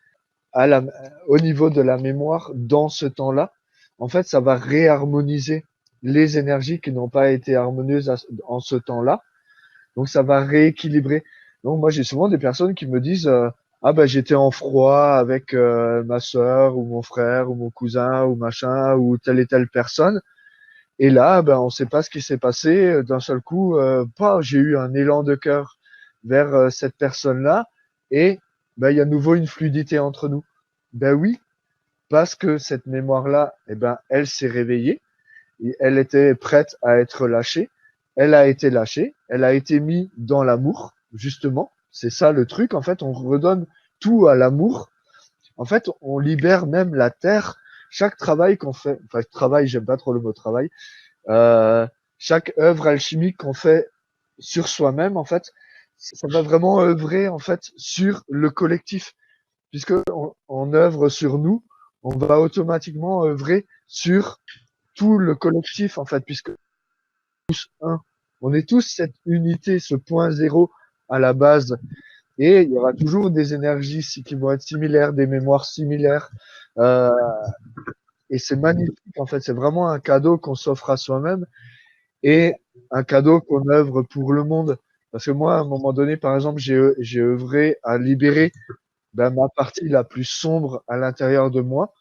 B: à la, au niveau de la mémoire dans ce temps-là. En fait, ça va réharmoniser les énergies qui n'ont pas été harmonieuses en ce temps-là. Donc, ça va rééquilibrer. Donc, moi, j'ai souvent des personnes qui me disent ah ben j'étais en froid avec ma sœur ou mon frère ou mon cousin ou machin ou telle et telle personne. Et là, ben, on ne sait pas ce qui s'est passé. D'un seul coup, j'ai eu un élan de cœur vers cette personne-là et ben, il y a à nouveau une fluidité entre nous. Ben oui, parce que cette mémoire-là, eh ben, elle s'est réveillée, et elle était prête à être lâchée. Elle a été lâchée, elle a été mise dans l'amour, justement. C'est ça le truc. En fait, on redonne tout à l'amour. En fait, on libère même la terre. Chaque travail qu'on fait, enfin, travail, j'aime pas trop le mot travail, euh, chaque œuvre alchimique qu'on fait sur soi-même, en fait, ça va vraiment œuvrer en fait sur le collectif, puisque on œuvre sur nous, on va automatiquement œuvrer sur tout le collectif en fait, puisque un, on est tous cette unité, ce point zéro à la base, et il y aura toujours des énergies qui vont être similaires, des mémoires similaires, euh, et c'est magnifique en fait, c'est vraiment un cadeau qu'on s'offre à soi-même et un cadeau qu'on œuvre pour le monde. Parce que moi, à un moment donné, par exemple, j'ai œuvré à libérer ben, ma partie la plus sombre à l'intérieur de moi.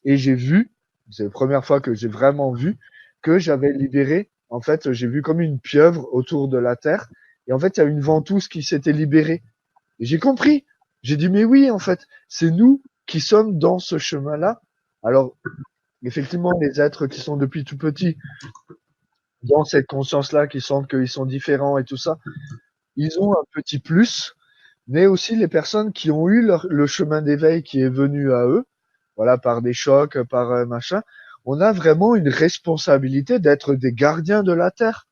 B: Et j'ai vu, c'est la première fois que j'ai vraiment vu, que j'avais libéré, en fait, j'ai vu comme une pieuvre autour de la Terre. Et en fait, il y a une ventouse qui s'était libérée. Et j'ai compris. J'ai dit, mais oui, en fait, c'est nous qui sommes dans ce chemin-là. Alors, effectivement, les êtres qui sont depuis tout petits dans cette conscience-là, qui sentent qu'ils sont différents et tout ça, ils ont un petit plus, mais aussi les personnes qui ont eu le chemin d'éveil qui est venu à eux, voilà, par des chocs, par machin, on a vraiment une responsabilité d'être des gardiens de la Terre.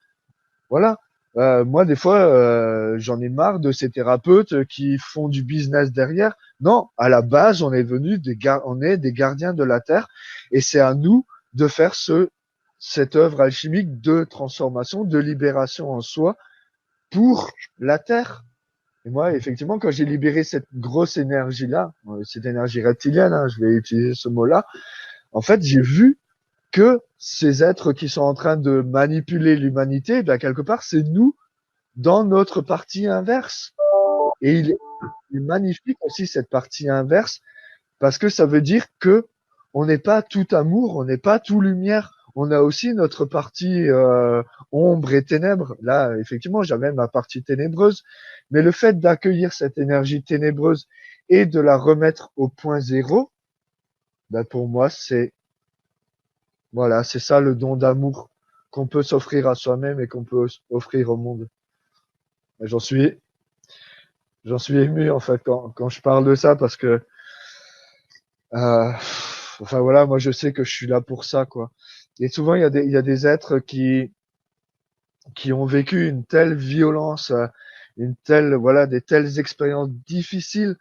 B: Voilà. Moi, des fois, j'en ai marre de ces thérapeutes qui font du business derrière. Non, à la base, on est des gardiens de la Terre, et c'est à nous de faire cette œuvre alchimique de transformation, de libération en soi pour la Terre. Et moi, effectivement, quand j'ai libéré cette grosse énergie-là, cette énergie reptilienne, hein, je vais utiliser ce mot-là, en fait, j'ai vu que ces êtres qui sont en train de manipuler l'humanité, ben, quelque part, c'est nous dans notre partie inverse. Et il est magnifique aussi cette partie inverse, parce que ça veut dire que on n'est pas tout amour, on n'est pas tout lumière. On a aussi notre partie ombre et ténèbres. Là, effectivement, j'avais ma partie ténébreuse, mais le fait d'accueillir cette énergie ténébreuse et de la remettre au point zéro, ben pour moi, c'est ça le don d'amour qu'on peut s'offrir à soi-même et qu'on peut offrir au monde. Et j'en suis ému en fait quand je parle de ça parce que euh, enfin voilà, moi je sais que je suis là pour ça quoi. Et souvent il y a des êtres qui ont vécu une telle violence, des telles expériences difficiles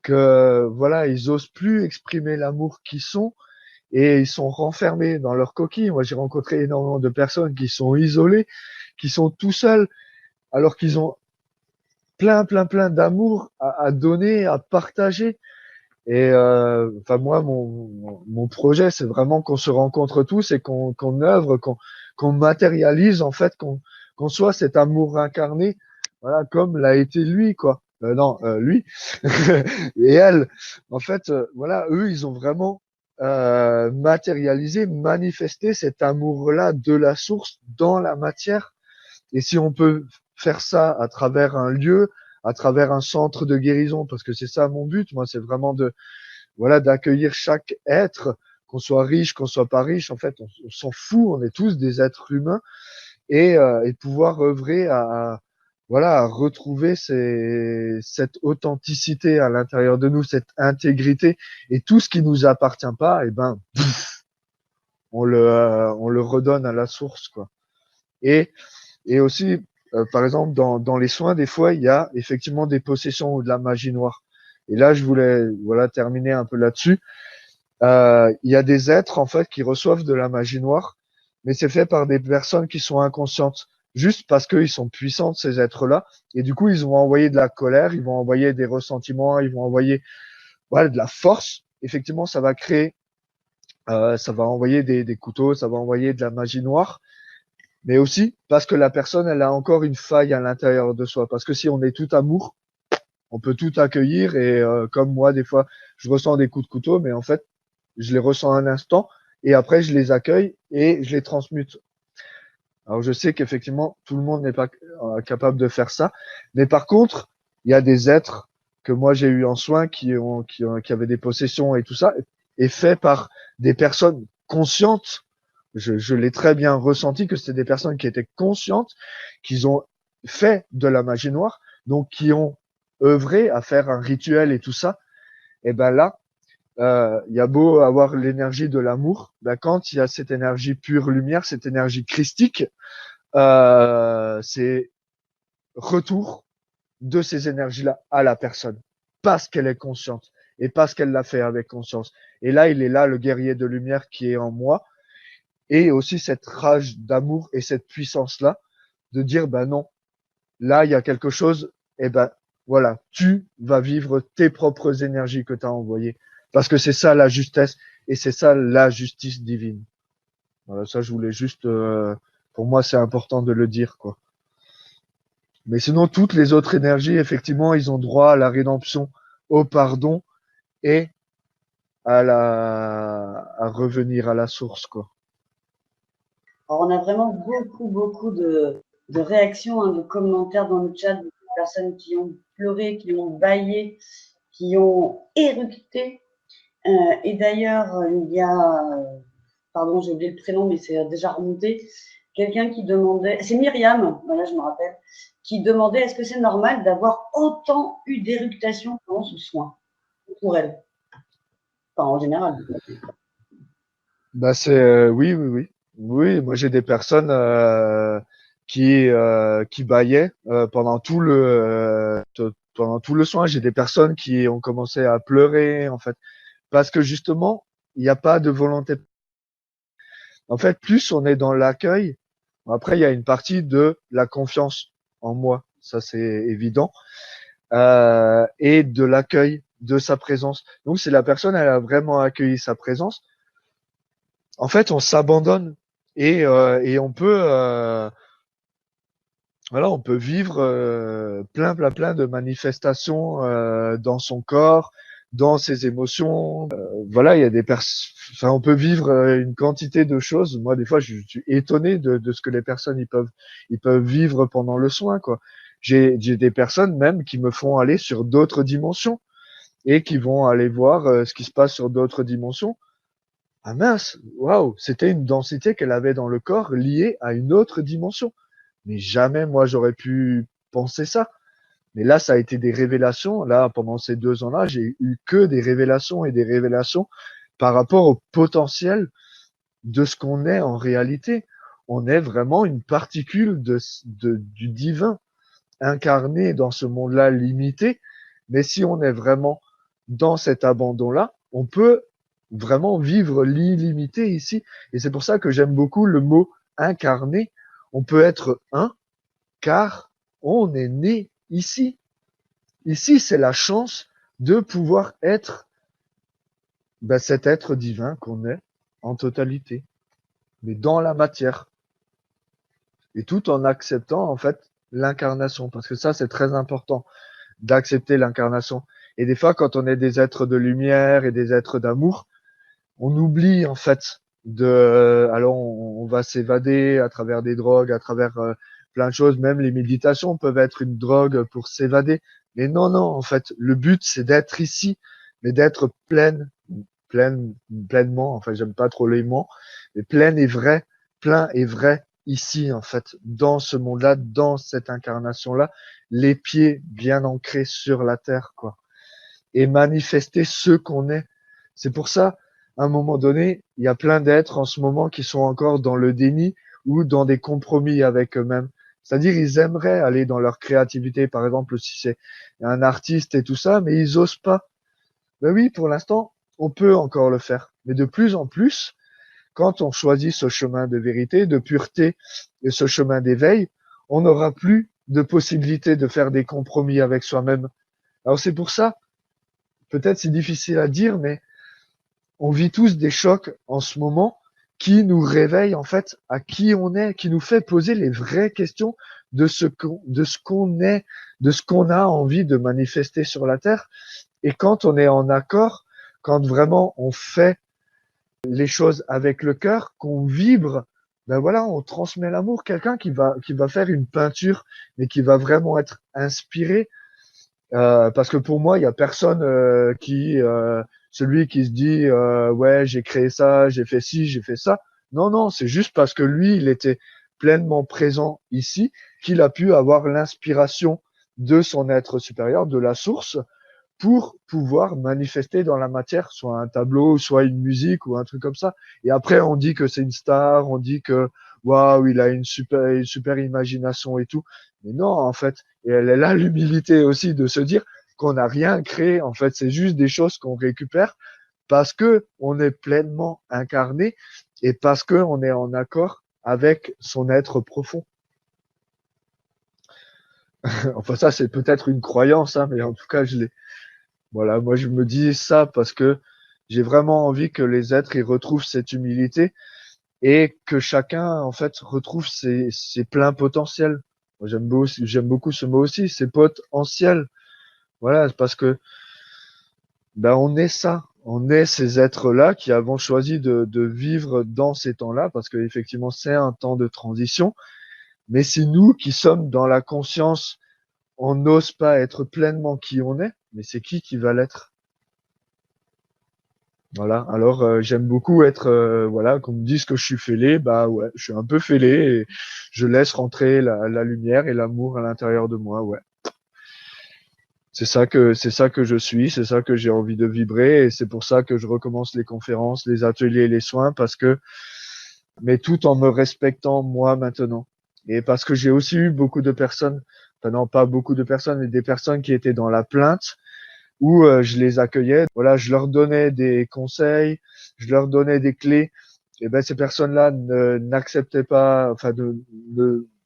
B: que voilà, ils osent plus exprimer l'amour qu'ils sont et ils sont renfermés dans leur coquille. Moi j'ai rencontré énormément de personnes qui sont isolées, qui sont tout seuls alors qu'ils ont plein d'amour à donner, à partager. Et enfin moi, mon projet, c'est vraiment qu'on se rencontre tous et qu'on œuvre, qu'on matérialise en fait, qu'on soit cet amour incarné, voilà, comme l'a été lui, quoi. Non, lui et elle. En fait, voilà, eux, ils ont vraiment matérialisé, manifesté cet amour-là de la source dans la matière. Et si on peut faire ça à travers un lieu, à travers un centre de guérison, parce que c'est ça mon but, moi, c'est vraiment voilà, d'accueillir chaque être, qu'on soit riche, qu'on soit pas riche, en fait, on s'en fout, on est tous des êtres humains, et pouvoir œuvrer voilà, à retrouver cette authenticité à l'intérieur de nous, cette intégrité, et tout ce qui nous appartient pas, et ben, on le redonne à la source, quoi. Et, et aussi, par exemple, dans les soins, des fois, il y a effectivement des possessions ou de la magie noire. Et là, je voulais, voilà, terminer un peu là-dessus. Il y a des êtres en fait qui reçoivent de la magie noire, mais c'est fait par des personnes qui sont inconscientes, juste parce qu'ils sont puissants ces êtres-là, et du coup ils vont envoyer de la colère, ils vont envoyer des ressentiments, ils vont envoyer voilà de la force. Effectivement, ça va envoyer des couteaux, ça va envoyer de la magie noire, mais aussi parce que la personne elle a encore une faille à l'intérieur de soi, parce que si on est tout amour, on peut tout accueillir et comme moi des fois je ressens des coups de couteau, mais en fait je les ressens un instant et après je les accueille et je les transmute. Alors je sais qu'effectivement tout le monde n'est pas capable de faire ça, mais par contre il y a des êtres que moi j'ai eu en soin qui avaient des possessions et tout ça, et fait par des personnes conscientes. Je l'ai très bien ressenti que c'était des personnes qui étaient conscientes, qui ont fait de la magie noire, donc qui ont œuvré à faire un rituel et tout ça. Et ben là, il y a beau avoir l'énergie de l'amour, ben quand il y a cette énergie pure lumière, cette énergie christique, c'est retour de ces énergies-là à la personne, parce qu'elle est consciente et parce qu'elle l'a fait avec conscience. Et là, il est là le guerrier de lumière qui est en moi, et aussi cette rage d'amour et cette puissance-là de dire, ben non, là, il y a quelque chose, et ben voilà, tu vas vivre tes propres énergies que tu as envoyées. Parce que c'est ça la justesse et c'est ça la justice divine. Voilà, ça, je voulais juste, pour moi, c'est important de le dire, quoi. Mais sinon, toutes les autres énergies, effectivement, ils ont droit à la rédemption, au pardon et à revenir à la source, quoi.
A: Alors, on a vraiment beaucoup de réactions, hein, de commentaires dans le chat, de personnes qui ont pleuré, qui ont bâillé, qui ont éructé. Et d'ailleurs, il y a, pardon, j'ai oublié le prénom, mais c'est déjà remonté, quelqu'un qui demandait, c'est Myriam, voilà, je me rappelle, qui demandait est-ce que c'est normal d'avoir autant eu d'éructation pendant ce soin pour elle, enfin en général.
B: Bah c'est oui, oui, oui. Oui, moi j'ai des personnes qui bâillaient pendant tout le soin. J'ai des personnes qui ont commencé à pleurer en fait parce que justement il n'y a pas de volonté. En fait, plus on est dans l'accueil, après il y a une partie de la confiance en moi, ça c'est évident, et de l'accueil de sa présence. Donc si la personne elle a vraiment accueilli sa présence, en fait, on s'abandonne et on peut voilà, on peut vivre plein de manifestations dans son corps, dans ses émotions. Voilà, il y a enfin, on peut vivre une quantité de choses. Moi, des fois, je suis étonné de ce que les personnes ils peuvent vivre pendant le soin, quoi. J'ai des personnes même qui me font aller sur d'autres dimensions et qui vont aller voir ce qui se passe sur d'autres dimensions. Ah mince, waouh, c'était une densité qu'elle avait dans le corps liée à une autre dimension. Mais jamais moi j'aurais pu penser ça. Mais là, ça a été des révélations. Là, pendant ces 2 ans-là, j'ai eu que des révélations et des révélations par rapport au potentiel de ce qu'on est en réalité. On est vraiment une particule du divin incarné dans ce monde-là limité. Mais si on est vraiment dans cet abandon-là, on peut vraiment vivre l'illimité ici. Et c'est pour ça que j'aime beaucoup le mot incarné. On peut être un, car on est né ici. Ici, c'est la chance de pouvoir être cet être divin qu'on est en totalité, mais dans la matière. Et tout en acceptant, en fait, l'incarnation. Parce que ça, c'est très important d'accepter l'incarnation. Et des fois, quand on est des êtres de lumière et des êtres d'amour, on oublie en fait alors on va s'évader à travers des drogues, à travers plein de choses. Même les méditations peuvent être une drogue pour s'évader. Mais non, non, en fait, le but c'est d'être ici, mais d'être pleinement. Enfin, j'aime pas trop les mots, mais plein et vrai ici en fait, dans ce monde-là, dans cette incarnation-là, les pieds bien ancrés sur la terre, quoi, et manifester ce qu'on est. C'est pour ça, à un moment donné, il y a plein d'êtres en ce moment qui sont encore dans le déni ou dans des compromis avec eux-mêmes. C'est-à-dire, ils aimeraient aller dans leur créativité, par exemple, si c'est un artiste et tout ça, mais ils osent pas. Ben oui, pour l'instant, on peut encore le faire. Mais de plus en plus, quand on choisit ce chemin de vérité, de pureté et ce chemin d'éveil, on n'aura plus de possibilité de faire des compromis avec soi-même. Alors c'est pour ça, peut-être c'est difficile à dire, mais on vit tous des chocs en ce moment qui nous réveillent en fait à qui on est, qui nous fait poser les vraies questions de ce qu'on est, de ce qu'on a envie de manifester sur la terre. Et quand on est en accord, quand vraiment on fait les choses avec le cœur, qu'on vibre, ben voilà, on transmet l'amour. Quelqu'un qui va faire une peinture, mais qui va vraiment être inspiré. Parce que pour moi, il y a personne celui qui se dit ouais, j'ai créé ça, j'ai fait ci, j'ai fait ça. Non, non, c'est juste parce que lui, il était pleinement présent ici, qu'il a pu avoir l'inspiration de son être supérieur, de la source, pour pouvoir manifester dans la matière, soit un tableau, soit une musique ou un truc comme ça. Et après, on dit que c'est une star, on dit que waouh, il a une super imagination et tout. Mais non, en fait, et elle est là l'humilité aussi de se dire qu'on n'a rien créé. En fait, c'est juste des choses qu'on récupère parce que on est pleinement incarné et parce que on est en accord avec son être profond. Enfin, ça, c'est peut-être une croyance, hein, mais en tout cas, je l'ai. Voilà, moi je me dis ça parce que j'ai vraiment envie que les êtres ils retrouvent cette humilité et que chacun en fait retrouve ses pleins potentiels. Moi, j'aime beaucoup ce mot aussi, ses potentiels. Voilà, parce que ben on est ça, on est ces êtres-là qui avons choisi de vivre dans ces temps-là parce que effectivement c'est un temps de transition, mais c'est nous qui sommes dans la conscience on n'ose pas être pleinement qui on est, mais c'est qui va l'être? Voilà. Alors j'aime beaucoup être voilà, qu'on me dise que je suis fêlé, bah ouais, je suis un peu fêlé et je laisse rentrer la lumière et l'amour à l'intérieur de moi, ouais. C'est ça que je suis, c'est ça que j'ai envie de vibrer et c'est pour ça que je recommence les conférences, les ateliers, les soins parce que mais tout en me respectant moi maintenant. Et parce que j'ai aussi eu beaucoup de personnes, enfin non pas beaucoup de personnes, mais des personnes qui étaient dans la plainte où je les accueillais. Voilà, je leur donnais des conseils, je leur donnais des clés. Et ben ces personnes-là n'acceptaient pas, enfin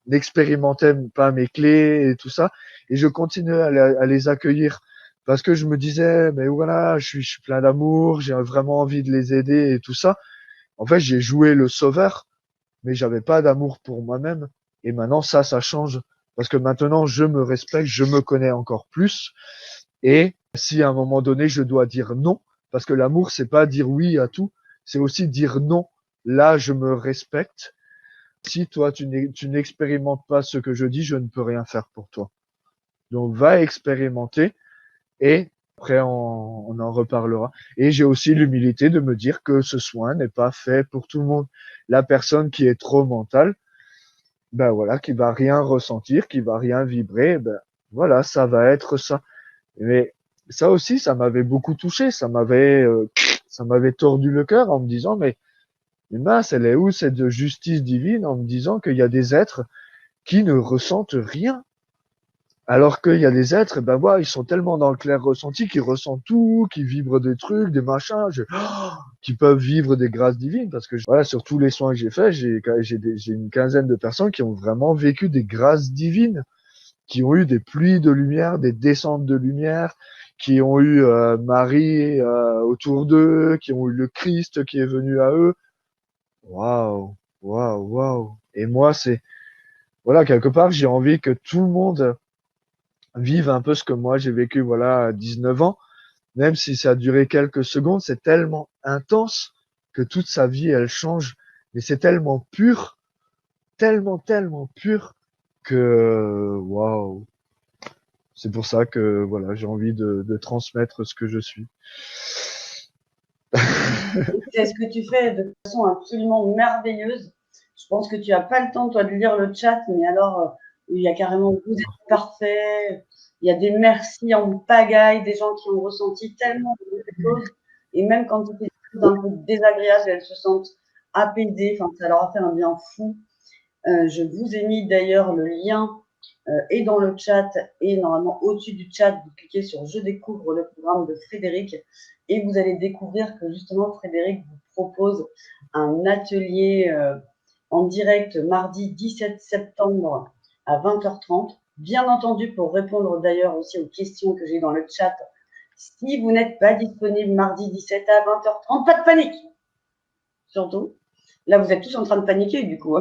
B: n'expérimentaient pas mes clés et tout ça. Et je continuais à les accueillir parce que je me disais, mais voilà, je suis plein d'amour, j'ai vraiment envie de les aider et tout ça. En fait, j'ai joué le sauveur, mais j'avais pas d'amour pour moi-même. Et maintenant, ça change parce que maintenant, je me respecte, je me connais encore plus. Et si à un moment donné, je dois dire non, parce que l'amour, c'est pas dire oui à tout, c'est aussi dire non. Là, je me respecte. Si toi, tu n'expérimentes pas ce que je dis, je ne peux rien faire pour toi. Donc, va expérimenter et après, on en reparlera. Et j'ai aussi l'humilité de me dire que ce soin n'est pas fait pour tout le monde. La personne qui est trop mentale, ben voilà, qui va rien ressentir, qui va rien vibrer, ben voilà, ça va être ça. Mais ça aussi, ça m'avait beaucoup touché, ça m'avait tordu le cœur en me disant, mais mince, elle est où cette justice divine en me disant qu'il y a des êtres qui ne ressentent rien. Alors qu'il y a des êtres, ben voilà, ils sont tellement dans le clair ressenti qu'ils ressentent tout, qu'ils vibrent des trucs, des machins, qui peuvent vivre des grâces divines. Parce que voilà, sur tous les soins que j'ai faits, j'ai une quinzaine de personnes qui ont vraiment vécu des grâces divines, qui ont eu des pluies de lumière, des descentes de lumière, qui ont eu Marie autour d'eux, qui ont eu le Christ qui est venu à eux. Waouh, waouh, waouh. Et moi, c'est voilà, quelque part, j'ai envie que tout le monde vive un peu ce que moi j'ai vécu, voilà, à 19 ans. Même si ça a duré quelques secondes, c'est tellement intense que toute sa vie, elle change. Mais c'est tellement pur, tellement pur que, waouh. C'est pour ça que, voilà, j'ai envie de transmettre ce que je suis.
A: C'est ce que tu fais de façon absolument merveilleuse. Je pense que tu n'as pas le temps, toi, de lire le chat, mais alors, il y a carrément vous êtes parfait. Il y a des merci en pagaille, des gens qui ont ressenti tellement de choses. Et même quand c'était des choses un peu désagréables, elles se sentent apaisées. Enfin, ça leur a fait un bien fou. Je vous ai mis d'ailleurs le lien et dans le chat et normalement au-dessus du chat, vous cliquez sur Je découvre le programme de Frédéric et vous allez découvrir que justement Frédéric vous propose un atelier en direct mardi 17 septembre à 20h30. Bien entendu, pour répondre d'ailleurs aussi aux questions que j'ai dans le chat, si vous n'êtes pas disponible mardi 17 à 20h30, pas de panique. Surtout, là vous êtes tous en train de paniquer du coup.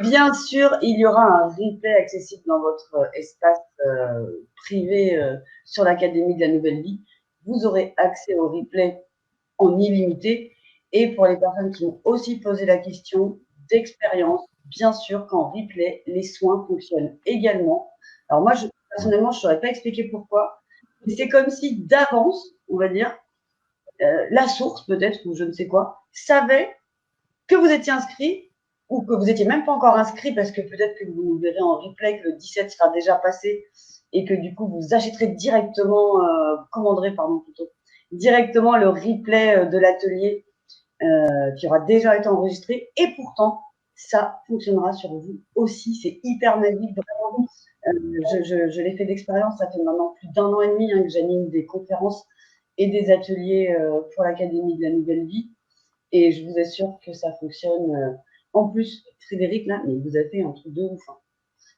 A: Bien sûr, il y aura un replay accessible dans votre espace privé sur l'Académie de la Nouvelle Vie. Vous aurez accès au replay en illimité. Et pour les personnes qui m'ont aussi posé la question d'expérience, bien sûr qu'en replay, les soins fonctionnent également. Alors moi, personnellement, je ne saurais pas expliquer pourquoi. Mais c'est comme si d'avance, on va dire, la source peut-être, ou je ne sais quoi, savait que vous étiez inscrit ou que vous n'étiez même pas encore inscrit parce que peut-être que vous nous verrez en replay que le 17 sera déjà passé et que du coup vous achèterez directement, commanderez pardon plutôt, directement le replay de l'atelier qui aura déjà été enregistré et pourtant ça fonctionnera sur vous aussi. C'est hyper magique, vraiment. Je l'ai fait d'expérience, ça fait maintenant plus d'un an et demi que j'anime des conférences et des ateliers pour l'Académie de la Nouvelle Vie. Et je vous assure que ça fonctionne. En plus, Frédéric, là, mais vous avez fait un truc de ouf. Hein.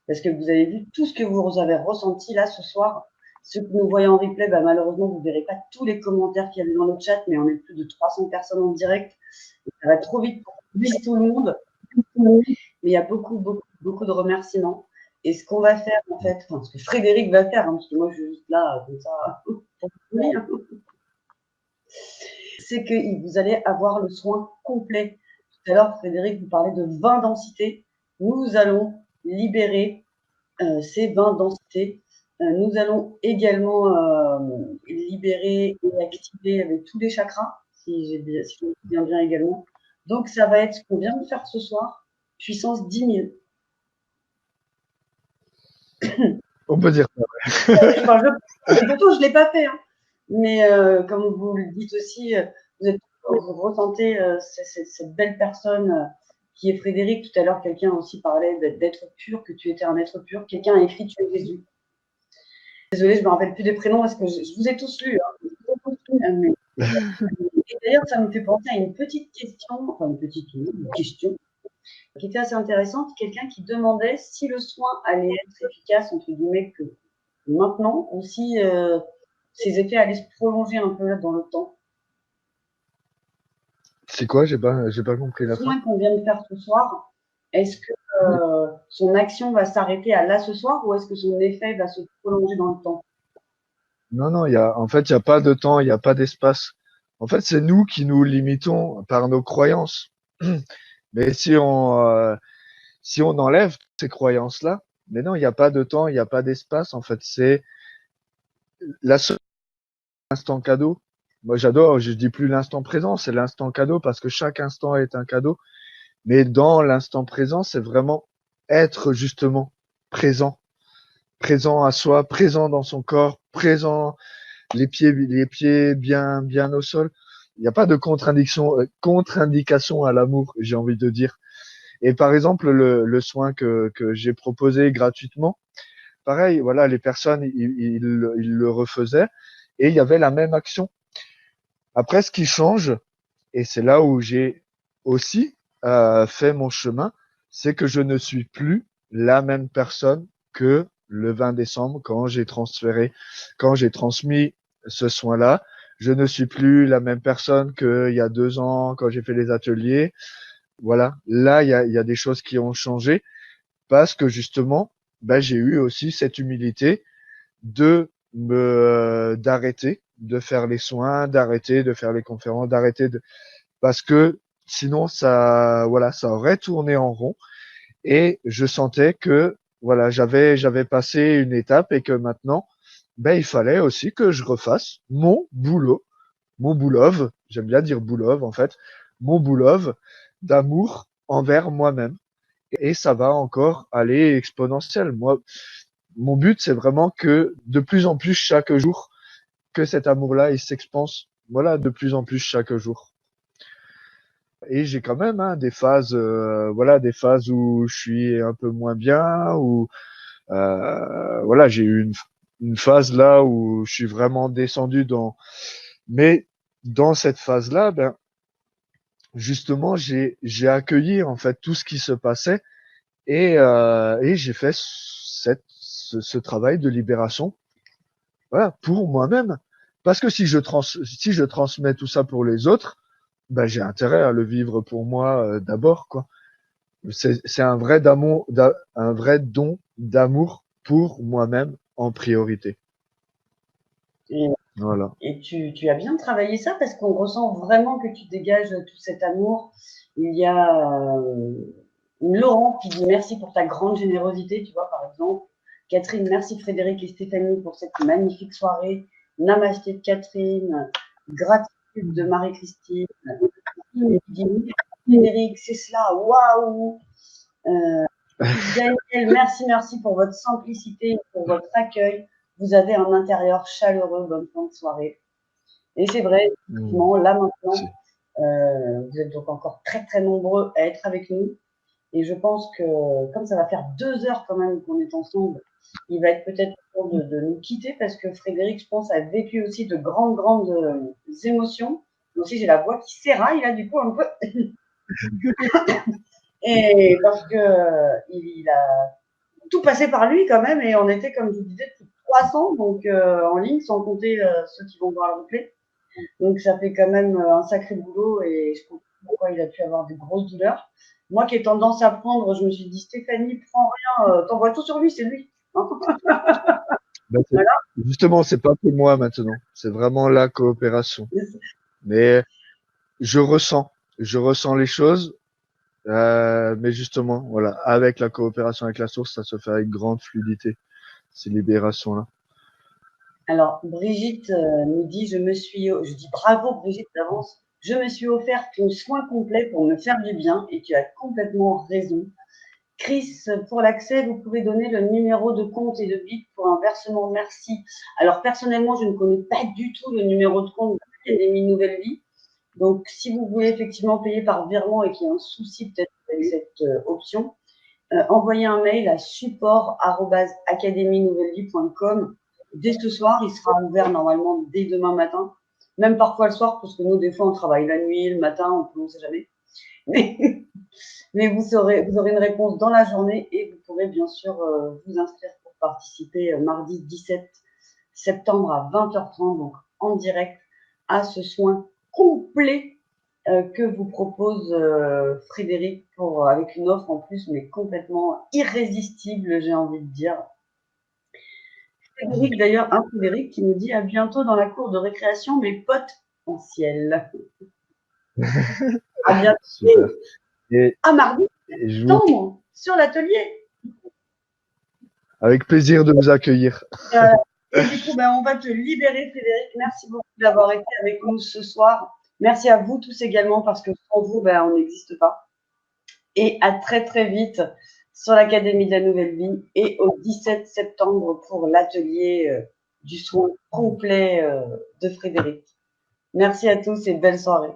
A: Parce que vous avez vu tout ce que vous avez ressenti là ce soir. Ceux que nous voyons en replay, bah, malheureusement, vous ne verrez pas tous les commentaires qu'il y avait dans le chat, mais on est plus de 300 personnes en direct. Et ça va trop vite pour tout le monde. Mais il y a beaucoup de remerciements. Et ce qu'on va faire, en fait, enfin, ce que Frédéric va faire, hein, parce que moi, je suis juste là, comme ça, pour vous dire, c'est que vous allez avoir le soin complet. Tout à l'heure, Frédéric, vous parlez de 20 densités. nous allons libérer ces 20 densités. Nous allons également libérer et activer avec tous les chakras, si je me souviens bien également. Donc, ça va être ce qu'on vient de faire ce soir, puissance 10 000.
B: On peut dire ça.
A: Enfin, les photos, je ne l'ai pas fait, hein. Mais comme vous le dites aussi, vous ressentez cette belle personne qui est Frédéric. Tout à l'heure, quelqu'un aussi parlait d'être pur, que tu étais un être pur. Quelqu'un a écrit tu es Jésus. Désolée, je ne me rappelle plus des prénoms parce que je vous ai tous lus. Hein. Et d'ailleurs, ça me fait penser à une petite question, enfin une question qui était assez intéressante. Quelqu'un qui demandait si le soin allait être efficace, entre guillemets, que maintenant, ou si ces effets allaient se prolonger un peu dans le temps.
B: C'est quoi? J'ai pas compris la
A: Le soin
B: fin.
A: qu'on vient de faire ce soir, est-ce que son action va s'arrêter à là ce soir ou est-ce que son effet va se prolonger dans le temps?
B: Non, non, en fait, il n'y a pas de temps, il n'y a pas d'espace. En fait, c'est nous qui nous limitons par nos croyances. Mais si on enlève ces croyances-là, mais non, il n'y a pas de temps, il n'y a pas d'espace. En fait, c'est la seule instant cadeau. Moi, j'adore, je dis plus l'instant présent, c'est l'instant cadeau parce que chaque instant est un cadeau. Mais dans l'instant présent, c'est vraiment être justement présent, présent à soi, présent dans son corps, présent les pieds bien, bien au sol. Il n'y a pas de contre-indication à l'amour, j'ai envie de dire. Et par exemple, le soin que j'ai proposé gratuitement, pareil, voilà, les personnes, ils le refaisaient et il y avait la même action. Après, ce qui change, et c'est là où j'ai aussi fait mon chemin, c'est que je ne suis plus la même personne que le 20 décembre quand j'ai transmis ce soin-là. Je ne suis plus la même personne qu'il y a 2 ans quand j'ai fait les ateliers. Voilà, là, il y a des choses qui ont changé parce que justement, ben, j'ai eu aussi cette humilité d'arrêter de faire les soins, d'arrêter de faire les conférences, parce que sinon ça aurait tourné en rond et je sentais que voilà, j'avais passé une étape et que maintenant, ben il fallait aussi que je refasse mon boulot, mon boulove, j'aime bien dire boulove en fait, mon boulove d'amour envers moi-même et ça va encore aller exponentiel. Moi, mon but c'est vraiment que de plus en plus chaque jour que cet amour-là il s'expanse, voilà, de plus en plus chaque jour. Et j'ai quand même des phases, voilà, des phases où je suis un peu moins bien, où voilà, j'ai eu une phase là où je suis vraiment descendu mais dans cette phase-là, ben justement, j'ai accueilli en fait tout ce qui se passait et j'ai fait ce travail de libération, voilà, pour moi-même. Parce que si je transmets tout ça pour les autres, ben j'ai intérêt à le vivre pour moi d'abord, quoi. C'est un vrai don d'amour pour moi-même en priorité.
A: Et,
B: Voilà.
A: et tu as bien travaillé ça parce qu'on ressent vraiment que tu dégages tout cet amour. Il y a Laurent qui dit merci pour ta grande générosité, tu vois, par exemple. Catherine, merci Frédéric et Stéphanie pour cette magnifique soirée. Namasté de Catherine, gratitude de Marie-Christine. Frédéric, c'est cela, waouh! Daniel, merci pour votre simplicité, pour votre accueil. Vous avez un intérieur chaleureux. Bonne fin de soirée. Et c'est vrai, effectivement, là maintenant, vous êtes donc encore très très nombreux à être avec nous. Et je pense que comme ça va faire 2 heures quand même qu'on est ensemble, il va être peut-être temps de nous quitter parce que Frédéric, je pense, a vécu aussi de grandes émotions. Moi aussi, j'ai la voix qui s'éraille là, du coup, un peu. Et parce que il a tout passé par lui quand même, et on était, comme je vous disais, plus de 300 donc, en ligne, sans compter ceux qui vont voir le replay. Donc ça fait quand même un sacré boulot, et je comprends pourquoi il a pu avoir des grosses douleurs. Moi qui ai tendance à prendre, je me suis dit, Stéphanie, prends rien, t'envoies tout sur lui, c'est lui.
B: Ben,
A: Voilà.
B: justement, c'est pas pour moi maintenant. C'est vraiment la coopération. Mais je ressens les choses Mais justement, voilà, avec la coopération avec la source, ça se fait avec grande fluidité, ces libérations-là.
A: Alors, Brigitte nous dit, je dis bravo Brigitte d'avance, je me suis offert ton soin complet pour me faire du bien et tu as complètement raison. Chris, pour l'accès, vous pouvez donner le numéro de compte et de BIC pour un versement merci. Alors, personnellement, je ne connais pas du tout le numéro de compte de l'Académie Nouvelle Vie. Donc, si vous voulez effectivement payer par virement et qu'il y a un souci peut-être avec cette option, envoyez un mail à support@academienouvellevie.com. Dès ce soir, il sera ouvert normalement dès demain matin, même parfois le soir, parce que nous, des fois, on travaille la nuit, le matin, on ne sait jamais. Mais, mais vous aurez une réponse dans la journée et vous pourrez bien sûr vous inscrire pour participer mardi 17 septembre à 20h30, donc en direct, à ce soin complet que vous propose Frédéric avec une offre en plus, mais complètement irrésistible, j'ai envie de dire. Frédéric, d'ailleurs, un Frédéric qui nous dit à bientôt dans la cour de récréation, mes potes en ciel. À bientôt.
B: Super. Et,
A: À mardi
B: et je vous,
A: septembre sur l'atelier.
B: avec plaisir de vous accueillir.
A: Et du coup, on va te libérer, Frédéric. Merci beaucoup d'avoir été avec nous ce soir. Merci à vous tous également, parce que sans vous, on n'existe pas. Et à très, très vite sur l'Académie de la Nouvelle Vie et au 17 septembre pour l'atelier du soin complet de Frédéric. Merci à tous et belle soirée.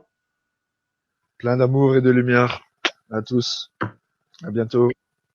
B: Plein d'amour et de lumière à tous. À bientôt.